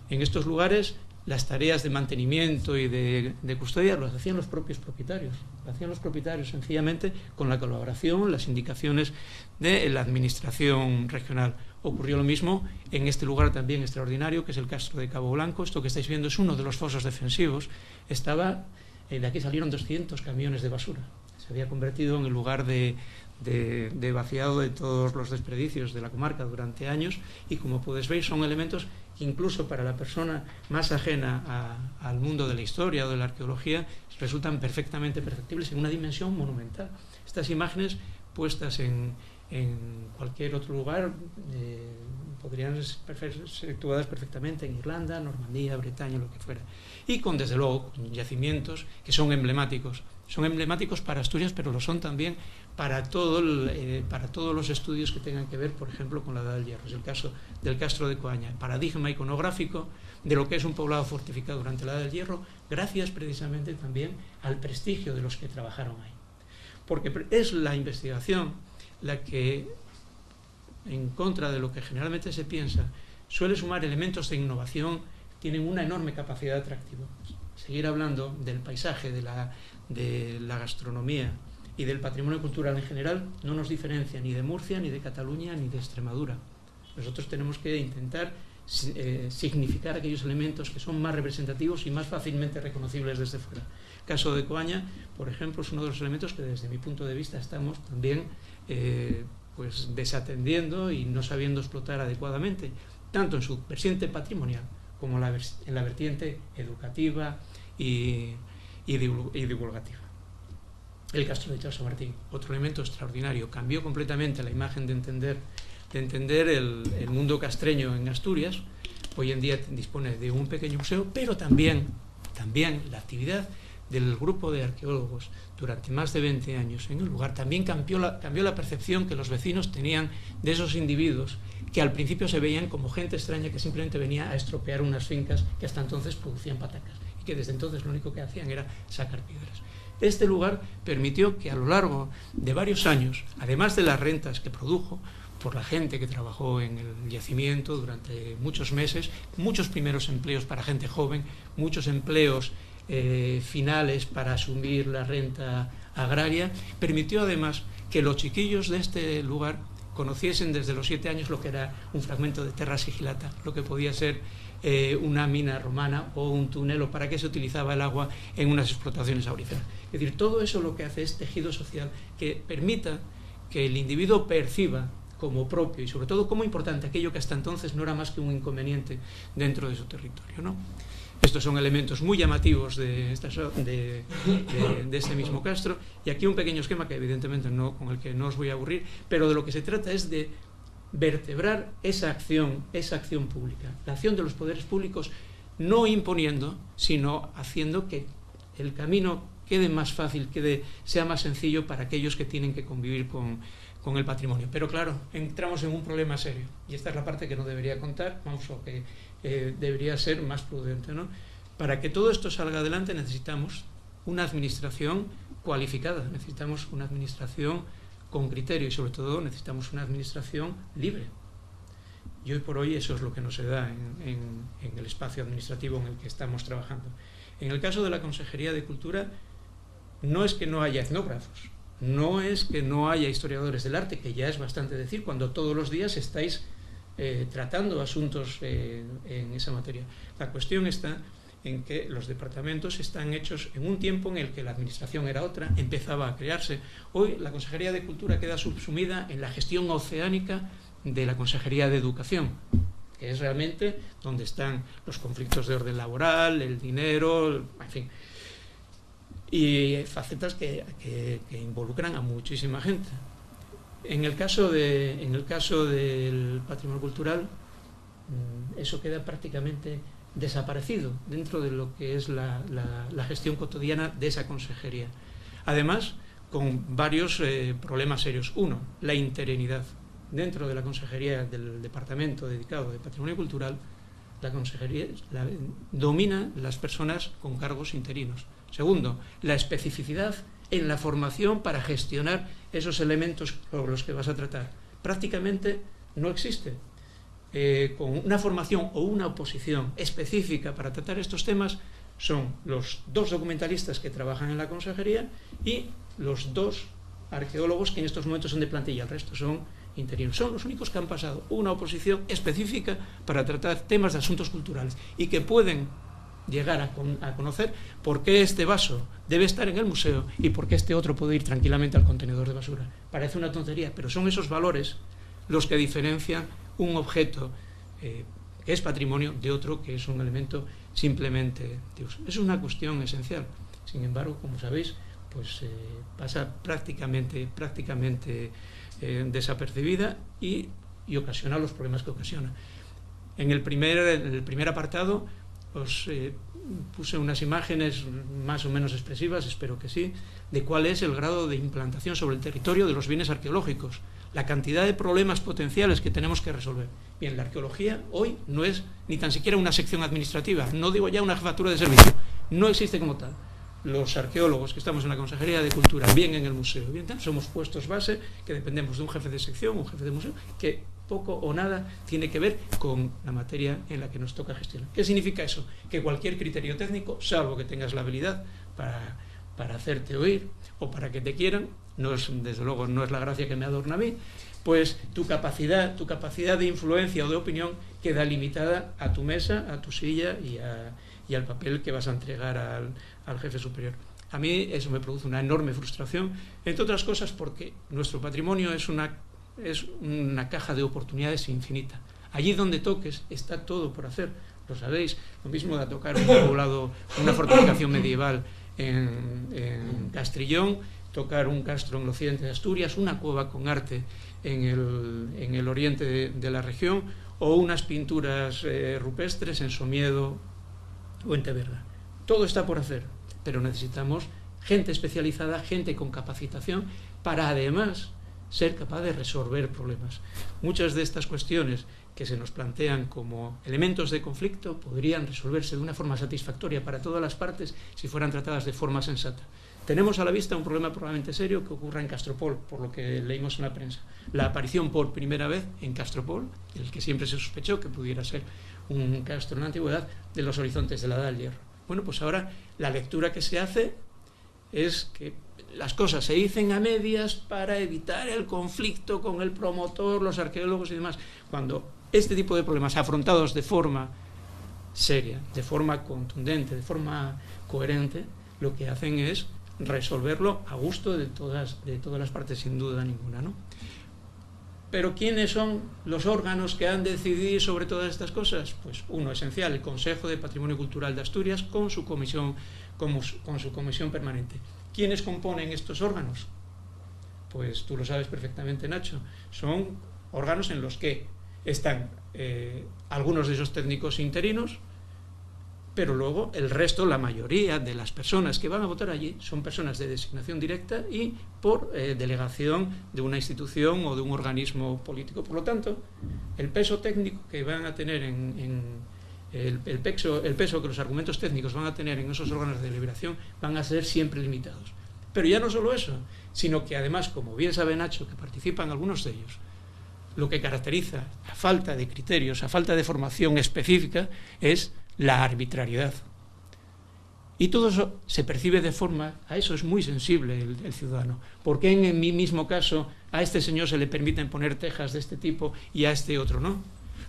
En estos lugares, las tareas de mantenimiento y de custodia las hacían los propios propietarios. Lo hacían los propietarios sencillamente con la colaboración, las indicaciones de la administración regional. Ocurrió lo mismo en este lugar también extraordinario, que es el Castro de Cabo Blanco. Esto que estáis viendo es uno de los fosos defensivos. De aquí salieron 200 camiones de basura. Se había convertido en el lugar de vaciado de todos los desperdicios de la comarca durante años, y como podéis ver son elementos que incluso para la persona más ajena al mundo de la historia o de la arqueología resultan perfectamente perceptibles en una dimensión monumental. Estas imágenes puestas en cualquier otro lugar podrían ser situadas perfectamente en Irlanda, Normandía, Bretaña, lo que fuera, y desde luego con yacimientos que son emblemáticos para Asturias, pero lo son también para todos los estudios que tengan que ver, por ejemplo, con la Edad del Hierro. Es el caso del Castro de Coaña, paradigma iconográfico de lo que es un poblado fortificado durante la Edad del Hierro, gracias precisamente también al prestigio de los que trabajaron ahí. Porque es la investigación la que, en contra de lo que generalmente se piensa, suele sumar elementos de innovación, tienen una enorme capacidad atractiva. Seguir hablando del paisaje, de la gastronomía y del patrimonio cultural en general no nos diferencia ni de Murcia, ni de Cataluña, ni de Extremadura. Nosotros tenemos que intentar significar aquellos elementos que son más representativos y más fácilmente reconocibles desde fuera. El caso de Coaña, por ejemplo, es uno de los elementos que desde mi punto de vista estamos también pues desatendiendo y no sabiendo explotar adecuadamente, tanto en su vertiente patrimonial como en la vertiente educativa y divulgativa. El Castro de Chaso Martín, otro elemento extraordinario, cambió completamente la imagen de entender el mundo castreño en Asturias. Hoy en día dispone de un pequeño museo, pero también la actividad del grupo de arqueólogos durante más de 20 años en el lugar también cambió la percepción que los vecinos tenían de esos individuos que al principio se veían como gente extraña que simplemente venía a estropear unas fincas que hasta entonces producían patacas y que desde entonces lo único que hacían era sacar piedras. Este lugar permitió que a lo largo de varios años, además de las rentas que produjo por la gente que trabajó en el yacimiento durante muchos meses, muchos primeros empleos para gente joven, muchos empleos finales para asumir la renta agraria, permitió además que los chiquillos de este lugar conociesen desde los 7 años lo que era un fragmento de terra sigillata, lo que podía ser una mina romana o un túnel, o para qué se utilizaba el agua en unas explotaciones auríferas. Es decir, todo eso lo que hace es tejido social que permita que el individuo perciba como propio y sobre todo como importante aquello que hasta entonces no era más que un inconveniente dentro de su territorio, ¿no? Estos son elementos muy llamativos de este mismo castro, y aquí un pequeño esquema que evidentemente con el que no os voy a aburrir, pero de lo que se trata es de vertebrar esa acción pública, la acción de los poderes públicos, no imponiendo, sino haciendo que el camino quede más fácil, sea más sencillo para aquellos que tienen que convivir con el patrimonio. Pero claro, entramos en un problema serio, y esta es la parte que no debería contar, o que debería ser más prudente, ¿no? Para que todo esto salga adelante necesitamos una administración cualificada, necesitamos una administración con criterio y sobre todo necesitamos una administración libre. Y hoy por hoy eso es lo que no se da en el espacio administrativo en el que estamos trabajando. En el caso de la Consejería de Cultura, no es que no haya etnógrafos, no es que no haya historiadores del arte, que ya es bastante decir cuando todos los días estáis tratando asuntos en esa materia. La cuestión está en que los departamentos están hechos en un tiempo en el que la administración era otra, empezaba a crearse. Hoy la Consejería de Cultura queda subsumida en la gestión oceánica de la Consejería de Educación, que es realmente donde están los conflictos de orden laboral, el dinero, en fin, y facetas que involucran a muchísima gente. En el caso del patrimonio cultural, eso queda prácticamente desaparecido dentro de lo que es la gestión cotidiana de esa consejería. Además, con varios problemas serios. Uno, la interinidad. Dentro de la consejería del departamento dedicado de patrimonio cultural, la consejería domina las personas con cargos interinos. Segundo, la especificidad en la formación para gestionar esos elementos sobre los que vas a tratar. Prácticamente no existe. Con una formación o una oposición específica para tratar estos temas son los 2 documentalistas que trabajan en la consejería y los 2 arqueólogos que en estos momentos son de plantilla, el resto son interinos. Son los únicos que han pasado una oposición específica para tratar temas de asuntos culturales y que pueden llegar a conocer por qué este vaso debe estar en el museo y por qué este otro puede ir tranquilamente al contenedor de basura. Parece una tontería, pero son esos valores los que diferencian un objeto que es patrimonio de otro que es un elemento simplemente de uso. Es una cuestión esencial. Sin embargo, como sabéis, pues pasa prácticamente desapercibida y ocasiona los problemas que ocasiona. En el primer apartado os puse unas imágenes más o menos expresivas, espero que sí, de cuál es el grado de implantación sobre el territorio de los bienes arqueológicos, la cantidad de problemas potenciales que tenemos que resolver. Bien, la arqueología hoy no es ni tan siquiera una sección administrativa, no digo ya una jefatura de servicio, no existe como tal. Los arqueólogos que estamos en la Consejería de Cultura, bien en el museo, bien tal, somos puestos base que dependemos de un jefe de sección, un jefe de museo, que poco o nada tiene que ver con la materia en la que nos toca gestionar. ¿Qué significa eso? Que cualquier criterio técnico, salvo que tengas la habilidad para hacerte oír o para que te quieran, desde luego no es la gracia que me adorna a mí, pues tu capacidad de influencia o de opinión queda limitada a tu mesa, a tu silla y al papel que vas a entregar al jefe superior. A mí eso me produce una enorme frustración, entre otras cosas porque nuestro patrimonio es una caja de oportunidades infinita. Allí donde toques está todo por hacer, lo sabéis. Lo mismo de tocar un poblado, una fortificación medieval en Castrillón, tocar un castro en el occidente de Asturias, una cueva con arte en el oriente de la región, o unas pinturas rupestres en Somiedo o en Teverga. Todo está por hacer, pero necesitamos gente especializada, gente con capacitación, para además ser capaz de resolver problemas. Muchas de estas cuestiones que se nos plantean como elementos de conflicto podrían resolverse de una forma satisfactoria para todas las partes si fueran tratadas de forma sensata. Tenemos a la vista un problema probablemente serio que ocurra en Castropol, por lo que leímos en la prensa. La aparición por primera vez en Castropol, el que siempre se sospechó que pudiera ser un castro en la antigüedad, de los horizontes de la Edad del Hierro. Bueno, pues ahora la lectura que se hace es que las cosas se dicen a medias para evitar el conflicto con el promotor, los arqueólogos y demás, cuando este tipo de problemas afrontados de forma seria, de forma contundente, de forma coherente, lo que hacen es resolverlo a gusto de todas las partes, sin duda ninguna, ¿no? Pero ¿quiénes son los órganos que han de decidir sobre todas estas cosas? Pues uno esencial, el Consejo de Patrimonio Cultural de Asturias, con su comisión permanente. ¿Quiénes componen estos órganos? Pues tú lo sabes perfectamente, Nacho. Son órganos en los que están algunos de esos técnicos interinos, pero luego el resto, la mayoría de las personas que van a votar allí son personas de designación directa y por delegación de una institución o de un organismo político. Por lo tanto, el peso técnico que van a tener el peso que los argumentos técnicos van a tener en esos órganos de deliberación van a ser siempre limitados. Pero ya no solo eso, sino que además, como bien sabe Nacho, que participan algunos de ellos, lo que caracteriza a falta de criterios, a falta de formación específica, es la arbitrariedad. Y todo eso se percibe de forma, a eso es muy sensible el ciudadano. ¿Por qué en mi mismo caso a este señor se le permiten poner tejas de este tipo y a este otro no?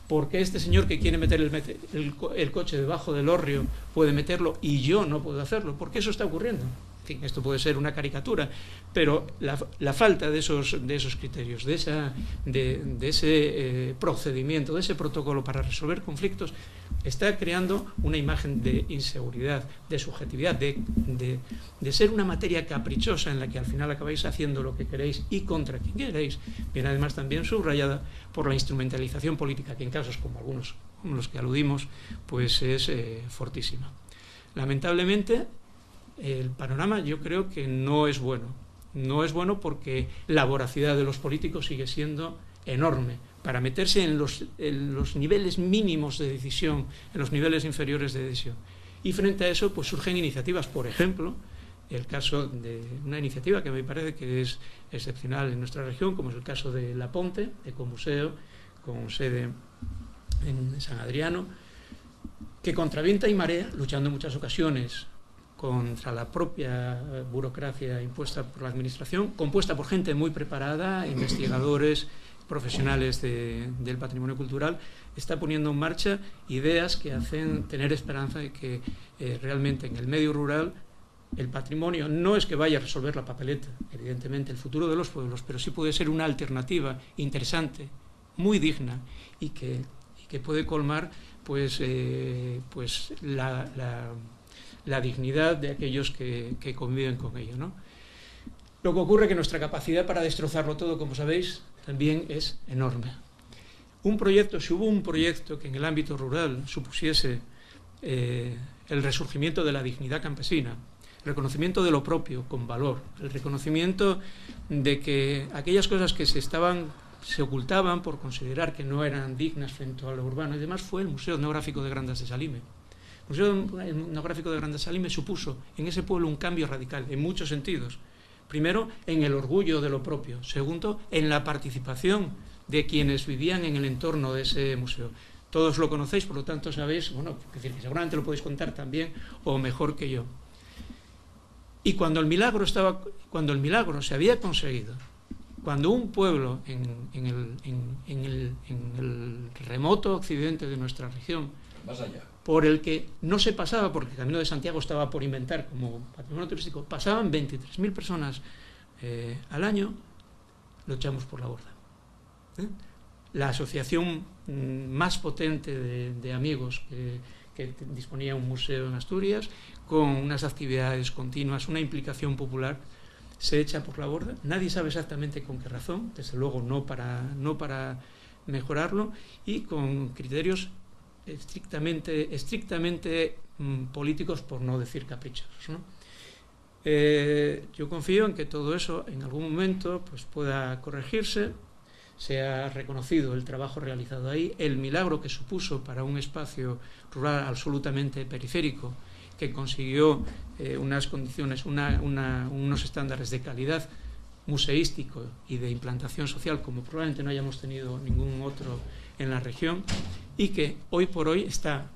¿Por qué este señor que quiere meter el coche debajo del hórreo puede meterlo y yo no puedo hacerlo? ¿Por qué eso está ocurriendo? En fin, esto puede ser una caricatura, pero la falta de esos criterios, de ese procedimiento, de ese protocolo para resolver conflictos, está creando una imagen de inseguridad, de subjetividad, de ser una materia caprichosa en la que al final acabáis haciendo lo que queréis y contra quien queréis. Viene además también subrayada por la instrumentalización política, que en casos como algunos, como los que aludimos, pues es fortísima. Lamentablemente, el panorama yo creo que no es bueno. No es bueno porque la voracidad de los políticos sigue siendo enorme para meterse en los niveles mínimos de decisión, en los niveles inferiores de decisión. Y frente a eso, pues surgen iniciativas, por ejemplo, el caso de una iniciativa que me parece que es excepcional en nuestra región, como es el caso de La Ponte, Ecomuseo, con sede en San Adriano, que contra viento y marea, luchando en muchas ocasiones contra la propia burocracia impuesta por la administración, compuesta por gente muy preparada, investigadores, profesionales del patrimonio cultural, está poniendo en marcha ideas que hacen tener esperanza de que realmente en el medio rural el patrimonio no es que vaya a resolver la papeleta, evidentemente, el futuro de los pueblos, pero sí puede ser una alternativa interesante, muy digna y que puede colmar pues la dignidad de aquellos que conviven con ello, ¿no? Lo que ocurre es que nuestra capacidad para destrozarlo todo, como sabéis, también es enorme. Si hubo un proyecto que en el ámbito rural supusiese el resurgimiento de la dignidad campesina, el reconocimiento de lo propio con valor, el reconocimiento de que aquellas cosas que se ocultaban por considerar que no eran dignas frente a lo urbano y demás, fue el Museo Etnográfico de Grandas de Salime. El Museo Etnográfico de Grandas de Salime supuso en ese pueblo un cambio radical, en muchos sentidos. Primero, en el orgullo de lo propio. Segundo, en la participación de quienes vivían en el entorno de ese museo. Todos lo conocéis, por lo tanto sabéis, bueno, es decir, que seguramente lo podéis contar también o mejor que yo. Y cuando el milagro se había conseguido, cuando un pueblo en el remoto occidente de nuestra región, más allá, por el que no se pasaba, porque el Camino de Santiago estaba por inventar como patrimonio turístico, pasaban 23.000 personas al año, lo echamos por la borda. La asociación más potente de amigos que disponía un museo en Asturias, con unas actividades continuas, una implicación popular, se echa por la borda. Nadie sabe exactamente con qué razón, desde luego no para mejorarlo, y con criterios estrictamente políticos, por no decir caprichosos, ¿no? Yo confío en que todo eso en algún momento pues pueda corregirse, sea reconocido el trabajo realizado ahí, el milagro que supuso para un espacio rural absolutamente periférico, que consiguió unas condiciones, unos estándares de calidad museístico y de implantación social como probablemente no hayamos tenido ningún otro en la región, y que hoy por hoy está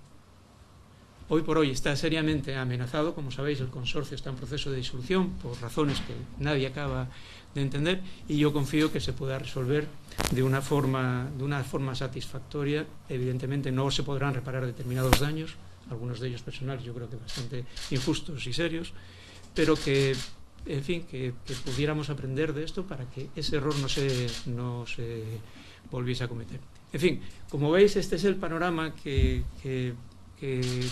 seriamente amenazado. Como sabéis, el consorcio está en proceso de disolución por razones que nadie acaba de entender, y yo confío que se pueda resolver de una forma satisfactoria. Evidentemente no se podrán reparar determinados daños, algunos de ellos personales, yo creo que bastante injustos y serios, pero que, en fin, que pudiéramos aprender de esto para que ese error no se volviese a cometer. En fin, como veis, este es el panorama que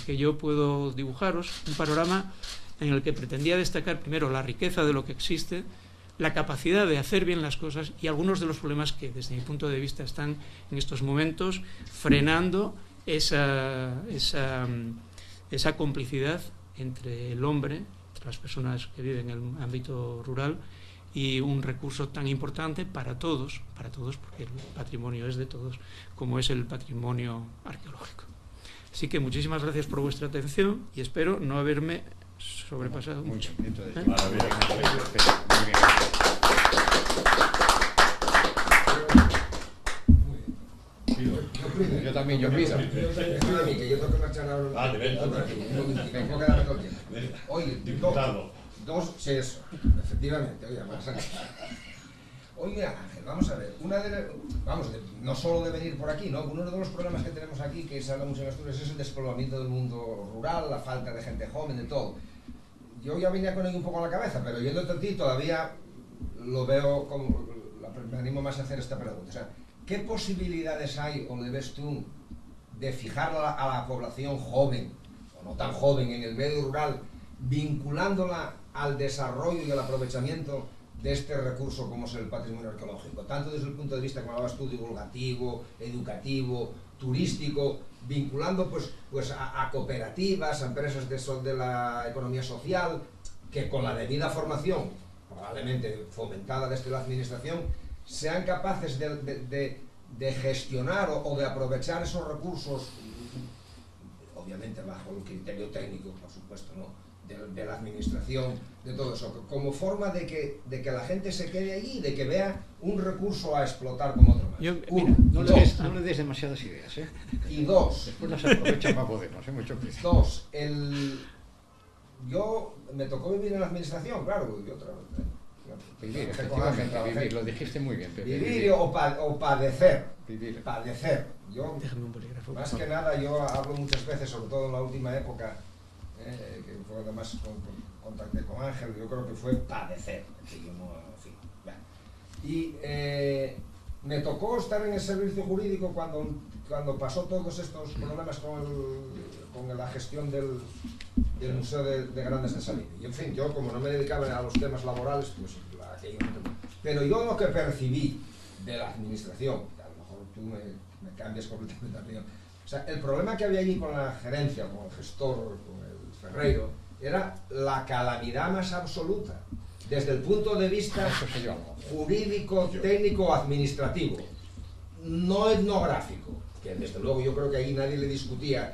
yo puedo dibujaros, un panorama en el que pretendía destacar primero la riqueza de lo que existe, la capacidad de hacer bien las cosas y algunos de los problemas que desde mi punto de vista están en estos momentos frenando esa complicidad entre el hombre, entre las personas que viven en el ámbito rural, y un recurso tan importante para todos, porque el patrimonio es de todos, como es el patrimonio arqueológico. Así que muchísimas gracias por vuestra atención y espero no haberme sobrepasado mucho. Yo también, yo pido. Que yo tengo que marchar ahora. Me puedo quedar todo el tiempo. Oye, dos, sí, eso, efectivamente, oye, más Oye, Ángel, vamos a ver, no solo de venir por aquí, ¿no? Uno de los problemas que tenemos aquí, que se habla mucho en Asturias, es el despoblamiento del mundo rural, la falta de gente joven, de todo. Yo ya venía con ello un poco a la cabeza, pero yéndote a ti todavía lo veo como, me animo más a hacer esta pregunta. O sea, ¿qué posibilidades hay, o le ves tú, de fijar a la población joven, o no tan joven, en el medio rural, vinculándola al desarrollo y al aprovechamiento de este recurso como es el patrimonio arqueológico, tanto desde el punto de vista, como hablabas tú, divulgativo, educativo, turístico, vinculando pues a cooperativas, a empresas de la economía social, que con la debida formación, probablemente fomentada desde la administración, sean capaces de gestionar o de aprovechar esos recursos, obviamente bajo el criterio técnico, por supuesto, ¿no?, de la administración, de todo eso, como forma de que la gente se quede allí, de que vea un recurso a explotar como otro más. Mira, no le des demasiadas ideas, ¿eh? Y dos, después las aprovecha para Podemos, mucho prisa. Dos, yo me tocó vivir en la administración, claro, Vivir, efectivamente, vivir, lo dijiste muy bien, Pepe. Vivir o padecer. Vivir. Padecer. Yo, más que nada, yo hablo muchas veces, sobre todo en la última época, que fue además contacté con Ángel, yo creo que fue padecer, que yo no, en fin, y me tocó estar en el servicio jurídico cuando pasó todos estos problemas con la gestión del Museo de Grandes de Salida. Y en fin, yo como no me dedicaba a los temas laborales, pues aquello no tengo. Pero yo lo que percibí de la administración, a lo mejor tú me cambias completamente la opinión, o sea, el problema que había allí con la gerencia, con el gestor, con el Ferreiro, era la calamidad más absoluta, desde el punto de vista jurídico, técnico, administrativo, no etnográfico, que desde luego yo creo que ahí nadie le discutía.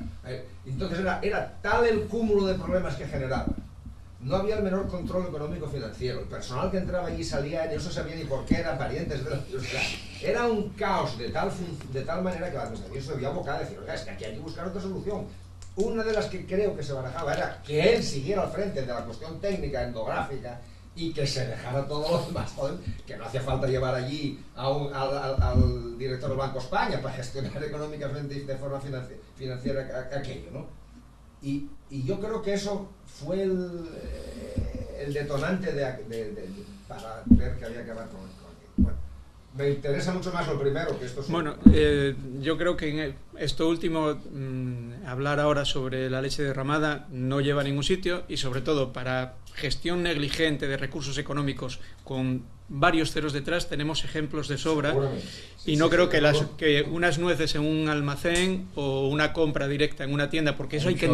Entonces era tal el cúmulo de problemas que generaba. No había el menor control económico financiero, el personal que entraba allí salía, no se sabía ni por qué eran parientes de la universidad. Era un caos de tal manera que la administración se veía abocada a decir, oiga, es que aquí hay que buscar otra solución. Una de las que creo que se barajaba era que él siguiera al frente de la cuestión técnica, etnográfica, y que se dejara todo lo demás, joder, que no hacía falta llevar allí al director del Banco España para gestionar económicamente de forma financiera aquello, ¿no? Y yo creo que eso fue el detonante para ver que había que acabar con aquello. Bueno, me interesa mucho más lo primero que esto. Bueno, yo creo que en esto último, hablar ahora sobre la leche derramada no lleva a ningún sitio, y sobre todo para gestión negligente de recursos económicos con varios ceros detrás, tenemos ejemplos de sobra, y no creo que unas nueces en un almacén o una compra directa en una tienda, porque eso hay que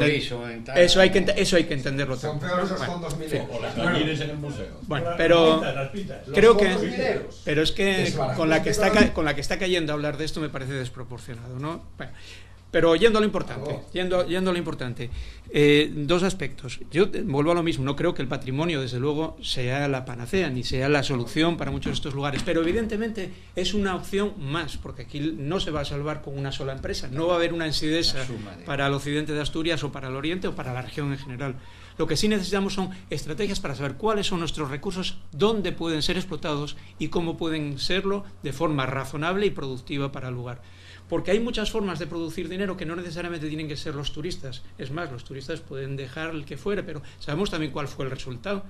entenderlo. Son peores los fondos mineros. O las gallines en el museo. Bueno, pero las pitas. creo que, mineros. pero es que Es barato. con la que está cayendo a hablar de esto me parece desproporcionado, ¿no? Bueno, pero yendo a lo importante, dos aspectos. Yo vuelvo a lo mismo, no creo que el patrimonio, desde luego, sea la panacea, ni sea la solución para muchos de estos lugares, pero evidentemente es una opción más, porque aquí no se va a salvar con una sola empresa, no va a haber una Ensidesa para el occidente de Asturias o para el oriente o para la región en general. Lo que sí necesitamos son estrategias para saber cuáles son nuestros recursos, dónde pueden ser explotados y cómo pueden serlo de forma razonable y productiva para el lugar. Porque hay muchas formas de producir dinero que no necesariamente tienen que ser los turistas. Es más, los turistas pueden dejar el que fuere, pero sabemos también cuál fue el resultado.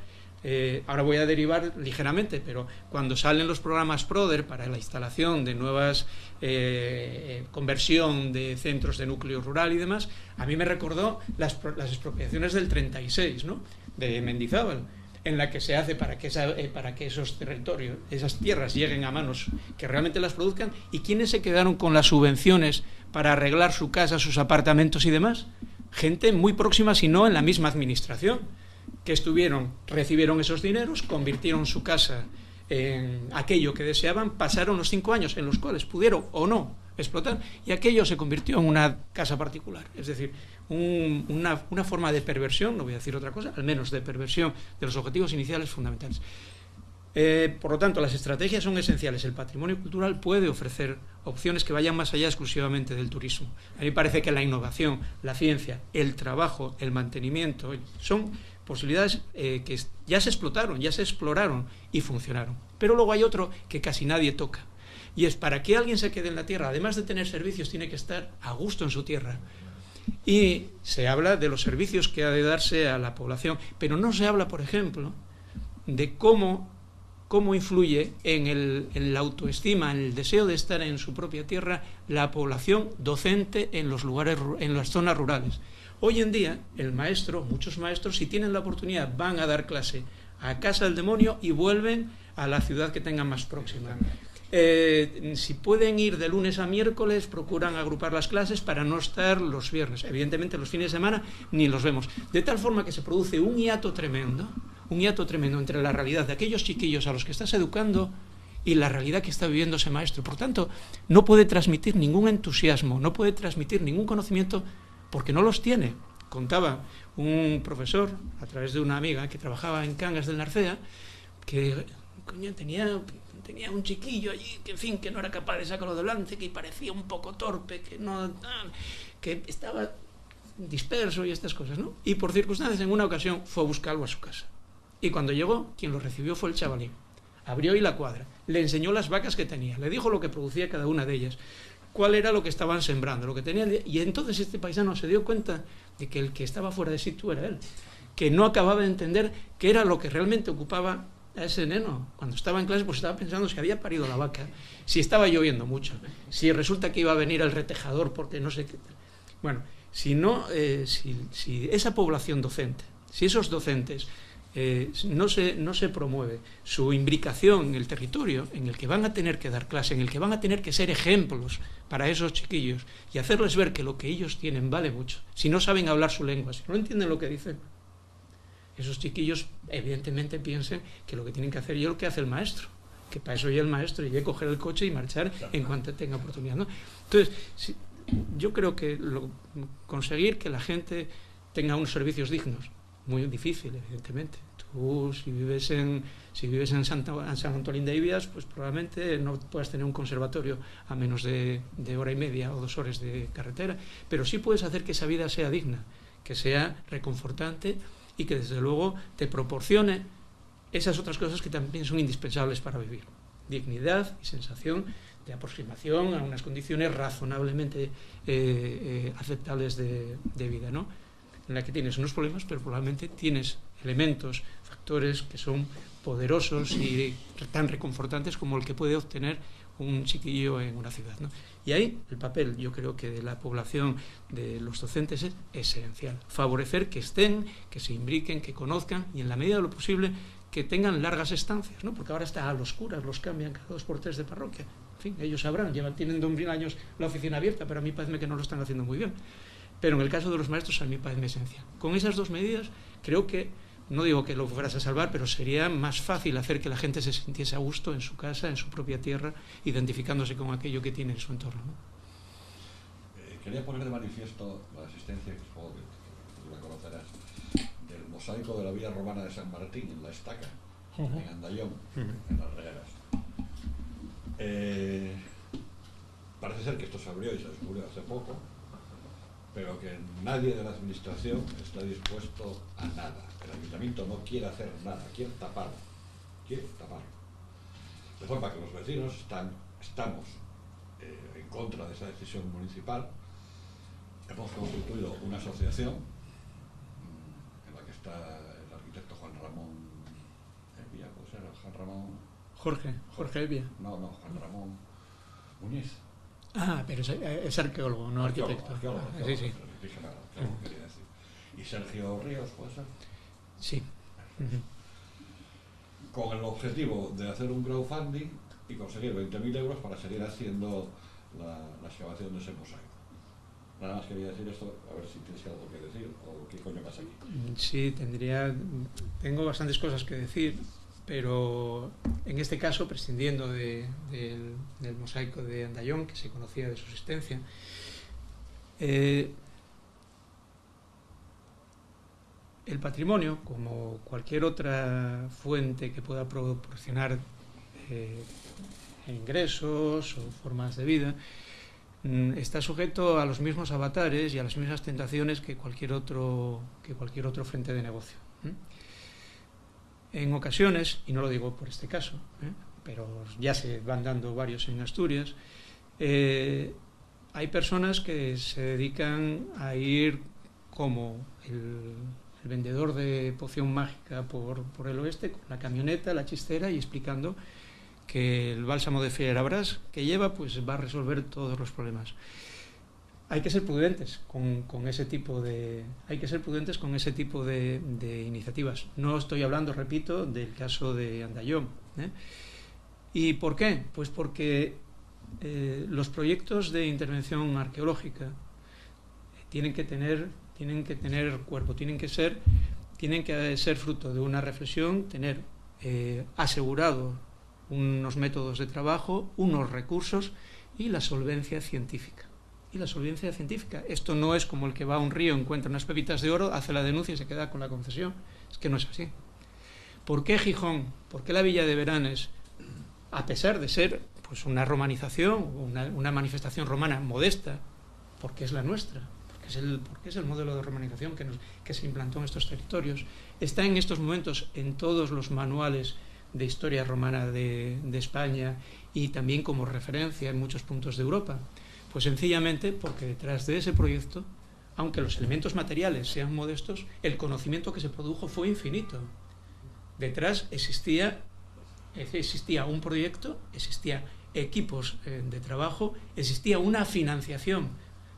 Ahora voy a derivar ligeramente, pero cuando salen los programas PRODER para la instalación de nuevas conversión de centros de núcleo rural y demás, a mí me recordó las expropiaciones del 36, ¿no?, de Mendizábal, en la que se hace para que esos territorios, esas tierras lleguen a manos que realmente las produzcan. ¿Y quiénes se quedaron con las subvenciones para arreglar su casa, sus apartamentos y demás? Gente muy próxima, si no en la misma administración, que recibieron esos dineros, convirtieron su casa en aquello que deseaban, pasaron los 5 años en los cuales pudieron o no explotar, y aquello se convirtió en una casa particular. Es decir, una forma de perversión, no voy a decir otra cosa, al menos de perversión de los objetivos iniciales fundamentales. Por lo tanto, las estrategias son esenciales. El patrimonio cultural puede ofrecer opciones que vayan más allá exclusivamente del turismo. A mí me parece que la innovación, la ciencia, el trabajo, el mantenimiento, son posibilidades que ya se explotaron, ya se exploraron y funcionaron. Pero luego hay otro que casi nadie toca, y es para que alguien se quede en la tierra, además de tener servicios, tiene que estar a gusto en su tierra. Y se habla de los servicios que ha de darse a la población, pero no se habla, por ejemplo, de cómo influye en la autoestima, en el deseo de estar en su propia tierra, la población docente en los lugares, en las zonas rurales. Hoy en día, muchos maestros, si tienen la oportunidad, van a dar clase a casa del demonio y vuelven a la ciudad que tengan más próxima. Si pueden ir de lunes a miércoles, procuran agrupar las clases para no estar los viernes. Evidentemente los fines de semana ni los vemos. De tal forma que se produce un hiato tremendo entre la realidad de aquellos chiquillos a los que estás educando y la realidad que está viviendo ese maestro. Por tanto, no puede transmitir ningún entusiasmo, no puede transmitir ningún conocimiento porque no los tiene. Contaba un profesor, a través de una amiga que trabajaba en Cangas del Narcea, que tenía un chiquillo allí que, en fin, que no era capaz de sacarlo adelante, que parecía un poco torpe, que estaba disperso y estas cosas, ¿no? Y por circunstancias, en una ocasión, fue a buscarlo a su casa. Y cuando llegó, quien lo recibió fue el chavalín. Abrió y la cuadra, le enseñó las vacas que tenía, le dijo lo que producía cada una de ellas, cuál era lo que estaban sembrando, lo que tenía. Y entonces este paisano se dio cuenta de que el que estaba fuera de sitio era él, que no acababa de entender qué era lo que realmente ocupaba a ese neno. Cuando estaba en clase, pues estaba pensando si había parido la vaca, si estaba lloviendo mucho, si resulta que iba a venir el retejador porque no sé qué. Bueno, si esa población docente, si esos docentes no se promueve su imbricación en el territorio en el que van a tener que dar clase, en el que van a tener que ser ejemplos para esos chiquillos y hacerles ver que lo que ellos tienen vale mucho, si no saben hablar su lengua, si no entienden lo que dicen, esos chiquillos evidentemente piensan que lo que tienen que hacer es lo que hace el maestro, que para eso ya el maestro y coger el coche y marchar en cuanto tenga oportunidad, ¿no? Entonces, yo creo que conseguir que la gente tenga unos servicios dignos, muy difícil, evidentemente. Tú, si vives en San Antolín de Ibias, pues probablemente no puedas tener un conservatorio a menos de hora y media o 2 horas de carretera, pero sí puedes hacer que esa vida sea digna, que sea reconfortante y que desde luego te proporcione esas otras cosas que también son indispensables para vivir. Dignidad y sensación de aproximación a unas condiciones razonablemente aceptables de vida, ¿no? En la que tienes unos problemas, pero probablemente tienes elementos, factores que son poderosos y tan reconfortantes como el que puede obtener un chiquillo en una ciudad, ¿no? Y ahí el papel, yo creo que de la población, de los docentes, es esencial. Favorecer que estén, que se imbriquen, que conozcan y en la medida de lo posible que tengan largas estancias, ¿no? Porque ahora está a los curas, los cambian cada 2 por 3 de parroquia. En fin, ellos sabrán, tienen 2000 años la oficina abierta, pero a mí parece que no lo están haciendo muy bien. Pero en el caso de los maestros a mí parece esencial. Con esas 2 medidas creo que, no digo que lo fueras a salvar, pero sería más fácil hacer que la gente se sintiese a gusto en su casa, en su propia tierra, identificándose con aquello que tiene en su entorno, ¿no? Quería poner de manifiesto la asistencia, que supongo que tú la conocerás, del mosaico de la villa romana de San Martín, en la Estaca, en Andayón, en las Regueras. Parece ser que esto se abrió y se descubrió hace poco, pero que nadie de la administración está dispuesto a nada. El ayuntamiento no quiere hacer nada, quiere taparlo. De forma que los vecinos estamos en contra de esa decisión municipal. Hemos constituido una asociación en la que está el arquitecto Juan Ramón Evia, ¿puede ser? Juan Ramón... Jorge Evia. No, Juan Ramón Muñiz. Ah, pero es arqueólogo, no arquitecto. Arqueólogo, sí. Dije nada, quería decir. ¿Y Sergio Ríos, puede ser? Sí. Con el objetivo de hacer un crowdfunding y conseguir 20.000 euros para seguir haciendo la excavación de ese mosaico. Nada más quería decir esto, a ver si tienes algo que decir o qué coño pasa aquí. Sí, tengo bastantes cosas que decir, pero en este caso, prescindiendo del mosaico de Andayón, que se conocía de su existencia, el patrimonio, como cualquier otra fuente que pueda proporcionar ingresos o formas de vida, está sujeto a los mismos avatares y a las mismas tentaciones que cualquier otro frente de negocio. En ocasiones, y no lo digo por este caso, pero ya se van dando varios en Asturias, hay personas que se dedican a ir como el vendedor de poción mágica por el oeste, con la camioneta, la chistera, y explicando que el bálsamo de Fierabras que lleva pues va a resolver todos los problemas. Hay que ser prudentes con ese tipo de iniciativas. No estoy hablando, repito, del caso de Andayón. ¿Y por qué? Pues porque los proyectos de intervención arqueológica tienen que tener cuerpo, tienen que ser fruto de una reflexión, tener asegurado unos métodos de trabajo, unos recursos y la solvencia científica. Esto no es como el que va a un río, encuentra unas pepitas de oro, hace la denuncia y se queda con la concesión. Es que no es así. ¿Por qué Gijón? ¿Por qué la Villa de Beranes? A pesar de ser pues una romanización, una manifestación romana modesta, porque es la nuestra, porque es el modelo de romanización que se implantó en estos territorios, está en estos momentos en todos los manuales de historia romana de España y también como referencia en muchos puntos de Europa. Pues sencillamente porque detrás de ese proyecto, aunque los elementos materiales sean modestos, el conocimiento que se produjo fue infinito. Detrás existía un proyecto, existían equipos de trabajo, existía una financiación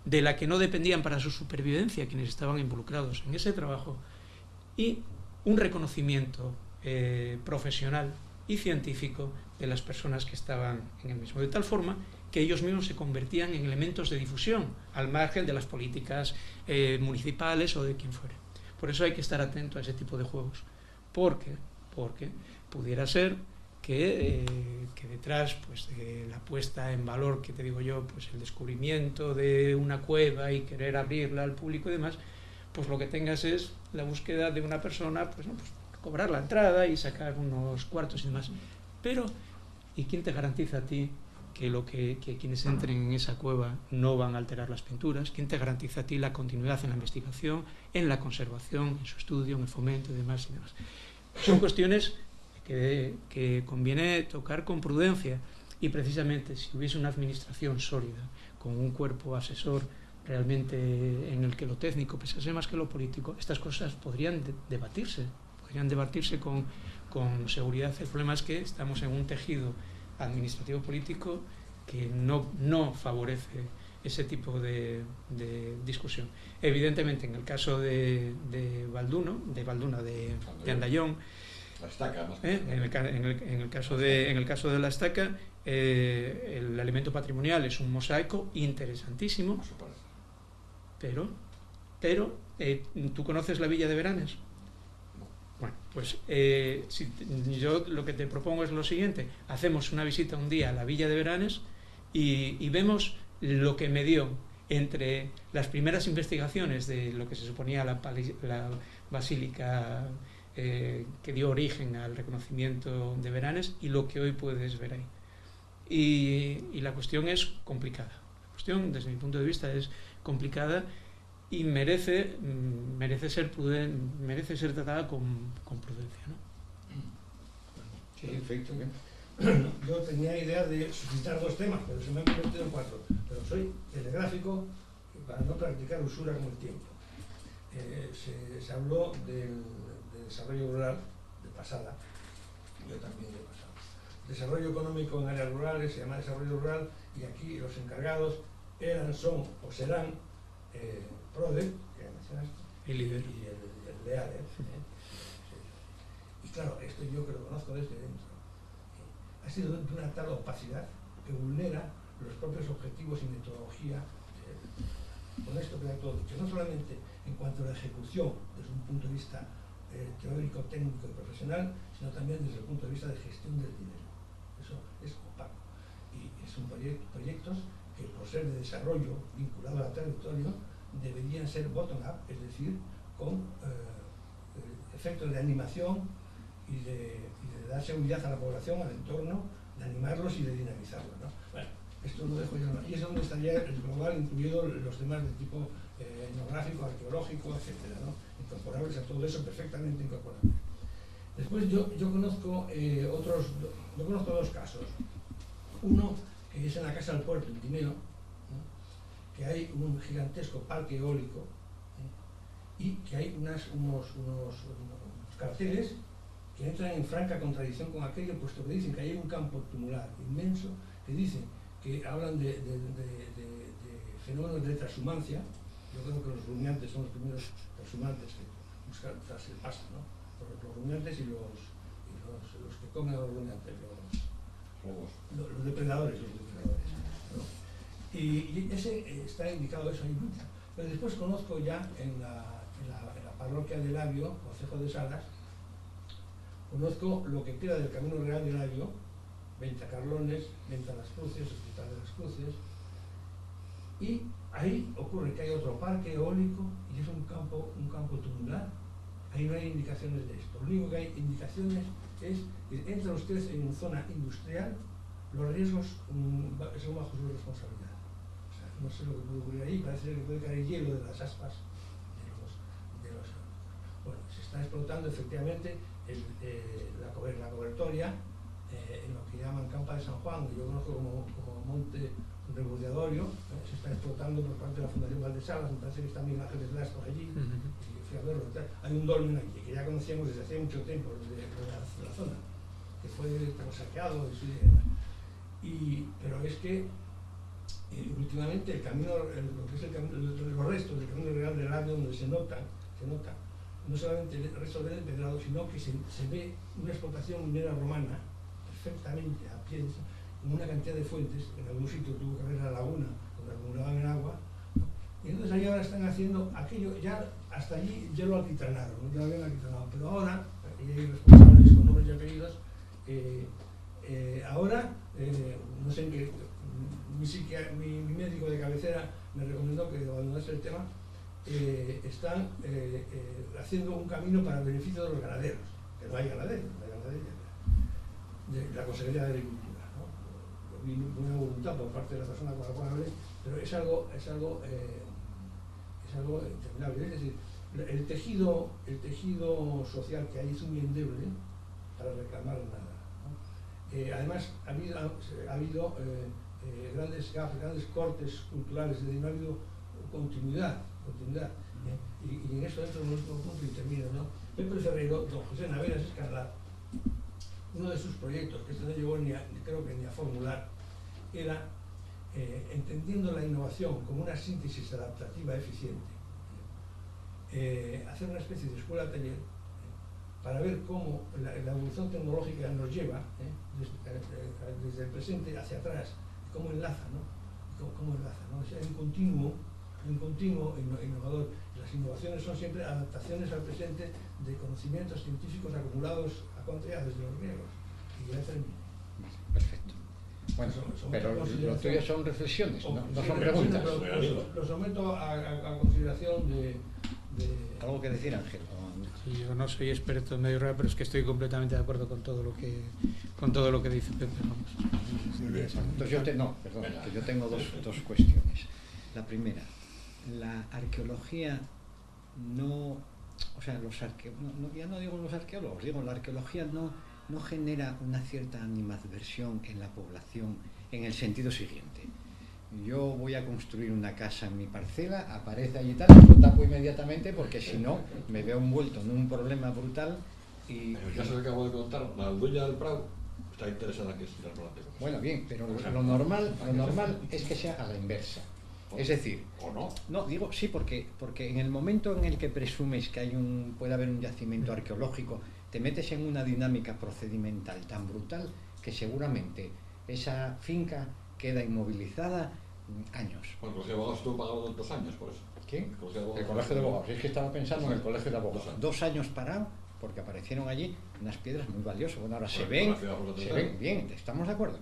de la que no dependían para su supervivencia quienes estaban involucrados en ese trabajo, y un reconocimiento profesional y científico de las personas que estaban en el mismo, de tal forma que ellos mismos se convertían en elementos de difusión al margen de las políticas municipales o de quien fuere. Por eso hay que estar atento a ese tipo de juegos, porque pudiera ser que detrás pues, de la puesta en valor, que te digo yo, pues el descubrimiento de una cueva y querer abrirla al público y demás, pues lo que tengas es la búsqueda de una persona, pues cobrar la entrada y sacar unos cuartos y demás. Pero, ¿y quién te garantiza a ti que quienes entren en esa cueva no van a alterar las pinturas? ¿Quién te garantiza a ti la continuidad en la investigación, en la conservación, en su estudio, en el fomento y demás? Son cuestiones que conviene tocar con prudencia, y precisamente si hubiese una administración sólida, con un cuerpo asesor realmente en el que lo técnico pesase más que lo político, estas cosas podrían debatirse con seguridad. El problema es que estamos en un tejido administrativo político que no favorece ese tipo de discusión. Evidentemente, en el caso de Andayón, La estaca, más que en el caso de la estaca, el elemento patrimonial es un mosaico interesantísimo, eso parece. pero ¿tú conoces la Villa de Beranes? Bueno, pues yo lo que te propongo es lo siguiente: hacemos una visita un día a la Villa de Beranes y vemos lo que me dio entre las primeras investigaciones de lo que se suponía la basílica que dio origen al reconocimiento de Beranes y lo que hoy puedes ver ahí. Y la cuestión es complicada. La cuestión, desde mi punto de vista, es complicada y merece ser tratada con prudencia, ¿no? Sí, perfecto. Yo tenía idea de suscitar 2 temas, pero se me han convertido en 4. Pero soy telegráfico para no practicar usura con el tiempo. Se habló del desarrollo rural de pasada, yo también de pasada. Desarrollo económico en áreas rurales se llama desarrollo rural, y aquí los encargados son o serán PRODE, que mencionaste, y el LEADE. Y claro, esto yo que lo conozco desde dentro, ha sido de una tal opacidad que vulnera los propios objetivos y metodología. Con esto queda todo dicho, no solamente en cuanto a la ejecución desde un punto de vista teórico, técnico y profesional, sino también desde el punto de vista de gestión del dinero. Eso es opaco. Y son proyectos que, por ser de desarrollo vinculado al territorio, deberían ser bottom-up, es decir, con efectos de animación y de dar seguridad a la población, al entorno, de animarlos y de dinamizarlos, ¿no? Bueno, esto lo dejo yo, ¿no? Y es donde estaría el global, incluido los temas de tipo etnográfico, arqueológico, etcétera, ¿no? Incorporables a todo eso, perfectamente incorporables. Después yo conozco yo conozco 2 casos. Uno, que es en la Casa del Puerto, en Tineo, ¿no? Que hay un gigantesco parque eólico, y que hay unos carteles que entran en franca contradicción con aquello, puesto que dicen que hay un campo tumular inmenso, que dicen que hablan de fenómenos de transhumancia. Yo creo que los rumiantes son los primeros transhumantes que buscan tras el pasto, ¿no? Los rumiantes y los que comen a los rumiantes, los depredadores, ¿no? Y ese está indicado, eso hay mucho. Pero después conozco ya en la parroquia de Labio, concejo de Salas, conozco lo que queda del Camino Real de Labio, Ventacarlones, Venta Las Cruces, Hospital de las Cruces, y ahí ocurre que hay otro parque eólico y es un campo tumular. Ahí no hay indicaciones de esto. Lo único que hay indicaciones es que entra usted en una zona industrial, los riesgos son bajo su responsabilidad. O sea, no sé lo que puede ocurrir ahí, parece que puede caer hielo de las aspas de los. Bueno, se está explotando efectivamente la cobertoria en lo que llaman Campa de San Juan, que yo conozco como Monte Rebudeadorio, se está explotando por parte de la Fundación Valdesalas. Me parece que está Miguel Ángel de Blas por allí, y fui a verlo. Hay un dolmen aquí que ya conocíamos desde hace mucho tiempo de la zona, que fue saqueado, pero es que últimamente el camino, lo que es los restos del Camino Real del Labio, donde se nota no solamente el resto del empedrado, sino que se ve una explotación minera romana perfectamente a pie, con una cantidad de fuentes. En algún sitio tuvo que haber la laguna donde acumulaban el agua, y entonces ahí ahora están haciendo aquello, ya hasta allí ya lo alquitranaron, ya lo habían alquitranado, pero ahora, y hay responsables con nombres y apellidos, ahora, no sé en qué, mi médico de cabecera me recomendó que abandonase el tema. Están haciendo un camino para el beneficio de los ganaderos, que no hay ganaderos, de la Consejería de Agricultura, ¿no? Vi buena voluntad por parte de la persona con la cual hablé, pero es algo interminable. Es decir, el tejido social que hay es muy endeble para reclamar nada, ¿no? Además, ha habido grandes cortes culturales, es decir, no ha habido continuidad. Y en eso dentro de nuestro punto y termino, ¿no? Pepe Ferreiro, don José Naveras Escarlat, uno de sus proyectos, que no llegó creo que ni a formular, era entendiendo la innovación como una síntesis adaptativa eficiente, hacer una especie de escuela-taller para ver cómo la evolución tecnológica nos lleva desde el presente hacia atrás, cómo enlaza, ¿no? Cómo enlaza, ¿no? O sea, hay un continuo innovador. Las innovaciones son siempre adaptaciones al presente de conocimientos científicos acumulados ya desde los griegos. Y ya termino. Perfecto. Bueno, pero lo tuyo son reflexiones, no son preguntas. Lo someto a consideración de... ¿Algo que decir, Ángel? Sí, yo no soy experto en medio rural, pero es que estoy completamente de acuerdo con todo lo que dice Pepe. Vamos. Entonces yo tengo dos cuestiones. La primera, la arqueología no, o sea, ya no digo los arqueólogos, digo la arqueología no genera una cierta animadversión en la población en el sentido siguiente. Yo voy a construir una casa en mi parcela, aparece allí tal, lo tapo inmediatamente porque si no me veo envuelto en un problema brutal y... En el caso que acabo de contar, la dueña del Prado está interesada en que se trasplante. Bueno, bien, pero lo normal es que sea a la inversa. Es decir, ¿o no? No, digo sí, porque en el momento en el que presumes que puede haber un yacimiento arqueológico, te metes en una dinámica procedimental tan brutal que seguramente esa finca queda inmovilizada años. Bueno, el Colegio de Abogados estuvo pagado 2 años por eso. ¿Quién? El Colegio de Abogados. Es que estaba pensando en el Colegio de Abogados. 2 años parado porque aparecieron allí unas piedras muy valiosas. Bueno, ahora se ven bien, estamos de acuerdo,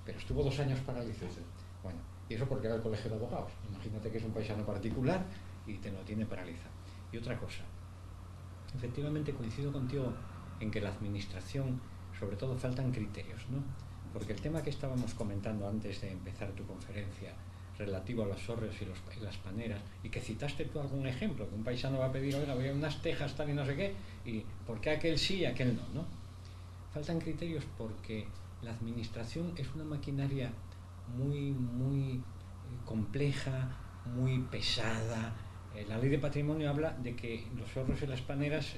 pero estuvo 2 años paralizado. Sí. Bueno, y eso porque era el Colegio de Abogados. Imagínate que es un paisano particular y te lo tiene paralizado. Y otra cosa, efectivamente coincido contigo en que la administración, sobre todo, faltan criterios, ¿no? Porque el tema que estábamos comentando antes de empezar tu conferencia relativo a los hórreos y las paneras, y que citaste tú algún ejemplo, que un paisano va a pedir, oiga, voy a unas tejas tal y no sé qué, y ¿por qué aquel sí y aquel no? Faltan criterios porque la administración es una maquinaria muy compleja, muy pesada. La ley de patrimonio habla de que los hórreos y las paneras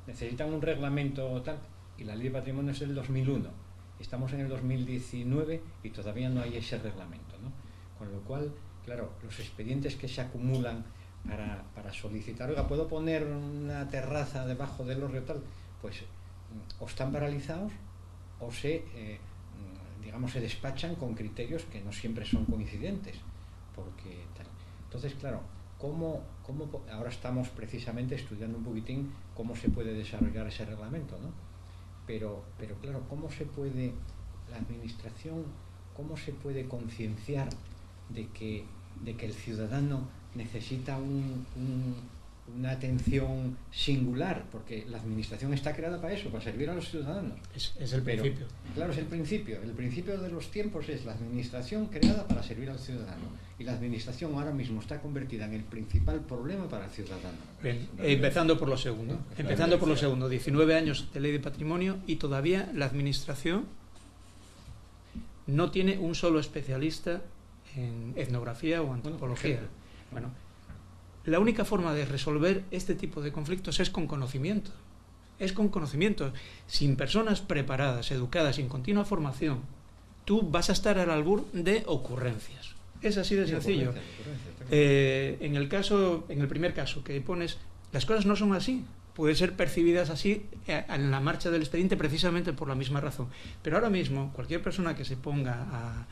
necesitan un reglamento tal, y la ley de patrimonio es del 2001. Estamos en el 2019 y todavía no hay ese reglamento, ¿no? Con lo cual, claro, los expedientes que se acumulan para solicitar, oiga, ¿puedo poner una terraza debajo del hórreo tal? Pues o están paralizados o se despachan con criterios que no siempre son coincidentes. Porque tal. Entonces, claro, ahora estamos precisamente estudiando un poquitín cómo se puede desarrollar ese reglamento, ¿no? Pero claro, la administración, cómo se puede concienciar de que el ciudadano necesita una atención singular, porque la administración está creada para eso, para servir a los ciudadanos. Es el principio. Claro, es el principio de los tiempos es la administración creada para servir al ciudadano, y la administración ahora mismo está convertida en el principal problema para el ciudadano. Bien, empezando por lo segundo, 19 años de ley de patrimonio y todavía la administración no tiene un solo especialista en etnografía o antropología. Bueno, la única forma de resolver este tipo de conflictos es con conocimiento. Sin personas preparadas, educadas, sin continua formación, tú vas a estar al albur de ocurrencias. Es así de sencillo. En el primer caso que pones, las cosas no son así. Pueden ser percibidas así en la marcha del expediente precisamente por la misma razón. Pero ahora mismo, cualquier persona que se ponga a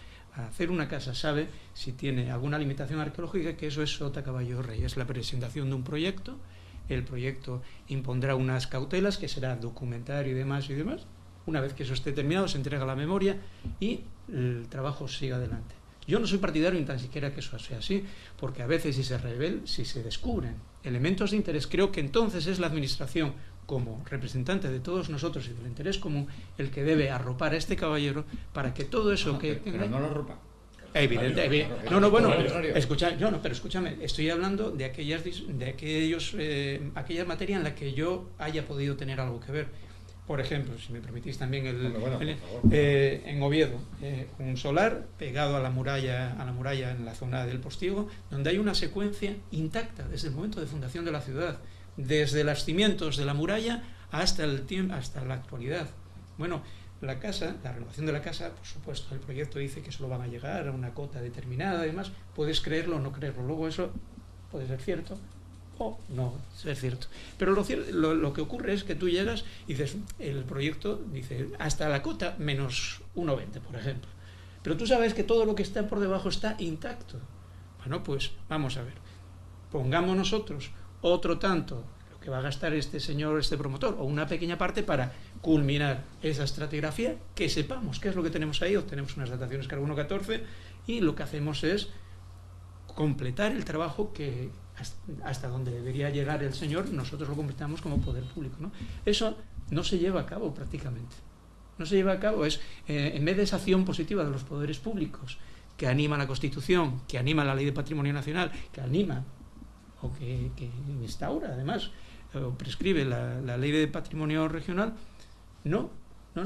hacer una casa sabe, si tiene alguna limitación arqueológica, que eso es sota caballo rey. Es la presentación de un proyecto, el proyecto impondrá unas cautelas que será documentar y demás. Una vez que eso esté terminado, se entrega la memoria y el trabajo sigue adelante. Yo no soy partidario ni tan siquiera que eso sea así, porque a veces si se descubren elementos de interés, creo que entonces es la administración, como representante de todos nosotros y del interés común, el que debe arropar a este caballero para que todo eso pero no lo arropa. Evidente. Pero escúchame, estoy hablando de aquellas materias en las que yo haya podido tener algo que ver. Por ejemplo, si me permitís también en Oviedo, un solar pegado a la muralla en la zona del Postigo, donde hay una secuencia intacta desde el momento de fundación de la ciudad, desde los cimientos de la muralla hasta la actualidad. Bueno, la renovación de la casa, por supuesto, el proyecto dice que solo van a llegar a una cota determinada, además, puedes creerlo o no creerlo. Luego eso puede ser cierto o no es cierto. Pero lo que ocurre es que tú llegas y dices, el proyecto dice hasta la cota menos 1,20, por ejemplo. Pero tú sabes que todo lo que está por debajo está intacto. Bueno, pues vamos a ver. Pongamos nosotros otro tanto, lo que va a gastar este señor, este promotor, o una pequeña parte para culminar esa estratigrafía, que sepamos qué es lo que tenemos ahí. Obtenemos unas dataciones carbono 14 y lo que hacemos es completar el trabajo que hasta donde debería llegar el señor, nosotros lo completamos como poder público, ¿no? Eso no se lleva a cabo prácticamente. No se lleva a cabo. En vez de esa acción positiva de los poderes públicos que anima la Constitución, que anima la Ley de Patrimonio Nacional, que anima o que instaura además o prescribe la Ley de Patrimonio Regional, no,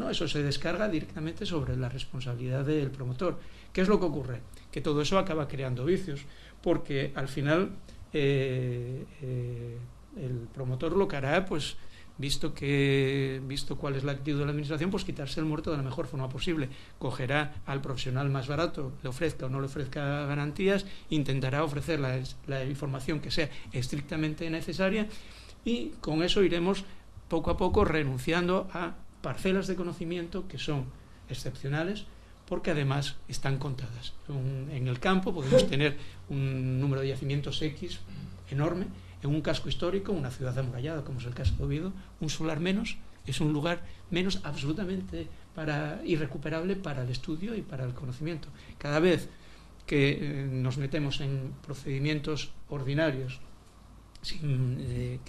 eso se descarga directamente sobre la responsabilidad del promotor. ¿Qué es lo que ocurre? Que todo eso acaba creando vicios, porque al final el promotor lo que hará, pues visto cuál es la actitud de la administración, pues quitarse el muerto de la mejor forma posible. Cogerá al profesional más barato, le ofrezca o no le ofrezca garantías, intentará ofrecer la información que sea estrictamente necesaria, y con eso iremos poco a poco renunciando a parcelas de conocimiento que son excepcionales, porque además están contadas. En el campo podemos tener un número de yacimientos X enorme. En un casco histórico, una ciudad amurallada, como es el caso de Oviedo, un solar menos es un lugar menos absolutamente irrecuperable para el estudio y para el conocimiento. Cada vez que nos metemos en procedimientos ordinarios que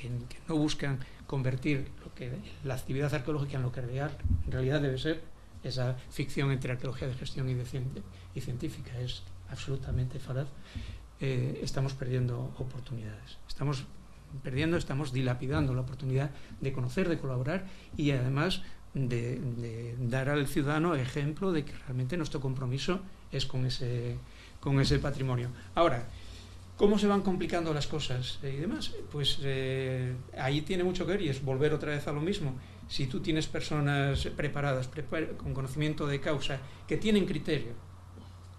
no buscan convertir la actividad arqueológica en lo que en realidad debe ser, esa ficción entre arqueología de gestión y científica es absolutamente falaz, estamos perdiendo oportunidades. Estamos dilapidando la oportunidad de conocer, de colaborar y además de dar al ciudadano ejemplo de que realmente nuestro compromiso es con ese patrimonio. Ahora, ¿cómo se van complicando las cosas y demás? Pues ahí tiene mucho que ver, y es volver otra vez a lo mismo. Si tú tienes personas preparadas, con conocimiento de causa, que tienen criterio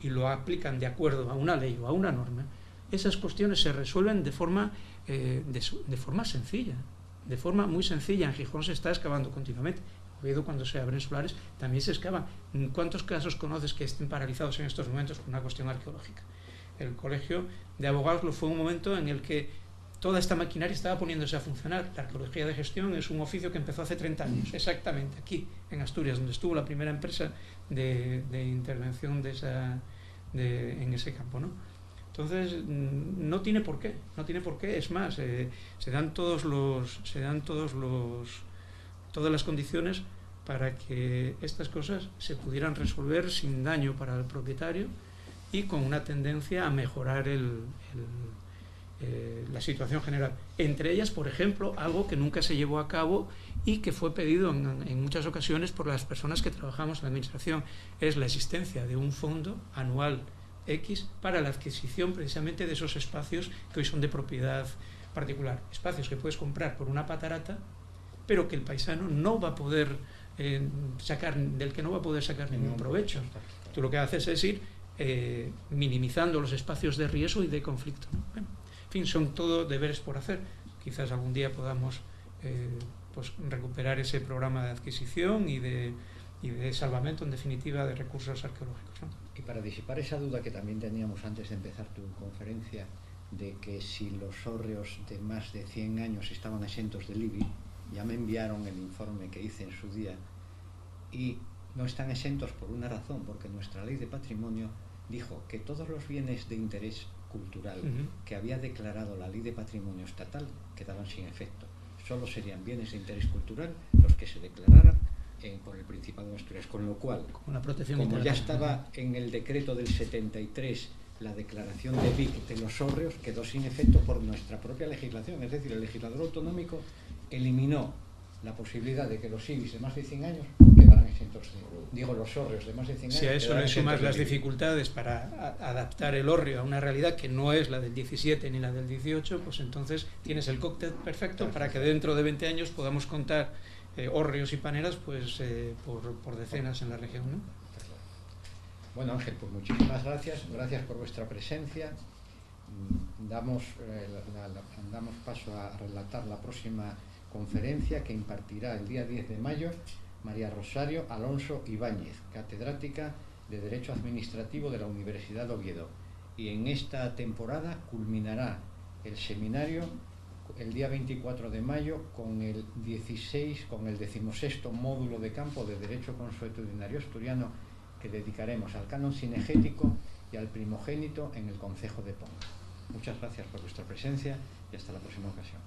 y lo aplican de acuerdo a una ley o a una norma, esas cuestiones se resuelven de forma sencilla, de forma muy sencilla. En Gijón se está excavando continuamente. Oviedo, cuando se abren solares, también se excavan. ¿Cuántos casos conoces que estén paralizados en estos momentos por una cuestión arqueológica? El Colegio de Abogados fue un momento en el que toda esta maquinaria estaba poniéndose a funcionar. La arqueología de gestión es un oficio que empezó hace 30 años, exactamente, aquí, en Asturias, donde estuvo la primera empresa de intervención en ese campo, ¿no? Entonces, no tiene por qué, es más, se dan todas las condiciones para que estas cosas se pudieran resolver sin daño para el propietario y con una tendencia a mejorar la situación general. Entre ellas, por ejemplo, algo que nunca se llevó a cabo y que fue pedido en muchas ocasiones por las personas que trabajamos en la administración, es la existencia de un fondo anual X para la adquisición precisamente de esos espacios que hoy son de propiedad particular. Espacios que puedes comprar por una patarata, pero que el paisano no va a poder del que no va a poder sacar ningún provecho. Tú lo que haces es ir minimizando los espacios de riesgo y de conflicto, ¿no? Bueno, en fin, son todo deberes por hacer. Quizás algún día podamos pues recuperar ese programa de adquisición y de salvamento, en definitiva, de recursos arqueológicos, ¿no? Y para disipar esa duda que también teníamos antes de empezar tu conferencia, de que si los hórreos de más de 100 años estaban exentos del IBI, ya me enviaron el informe que hice en su día, y no están exentos por una razón, porque nuestra ley de patrimonio dijo que todos los bienes de interés cultural que había declarado la ley de patrimonio estatal quedaban sin efecto. Solo serían bienes de interés cultural los que se declararan por el Principado de Asturias, con lo cual, como ya estaba en el decreto del 73 la declaración de BIC de los hórreos, quedó sin efecto por nuestra propia legislación. Es decir, el legislador autonómico eliminó la posibilidad de que los IBIs de más de 100 años quedaran exentos los hórreos de más de 100 años. Si a eso le sumas las dificultades para adaptar el hórreo a una realidad que no es la del 17 ni la del 18, pues entonces tienes el cóctel perfecto para que dentro de 20 años podamos contar hórreos y paneras pues por decenas en la región, ¿no? Bueno, Ángel, pues muchísimas gracias por vuestra presencia. damos paso a relatar la próxima conferencia que impartirá el día 10 de mayo María Rosario Alonso Ibáñez, catedrática de Derecho Administrativo de la Universidad de Oviedo. Y en esta temporada culminará el seminario el día 24 de mayo con el 16º módulo de campo de Derecho Consuetudinario Asturiano que dedicaremos al canon cinegético y al primogénito en el concejo de Ponga. Muchas gracias por vuestra presencia y hasta la próxima ocasión.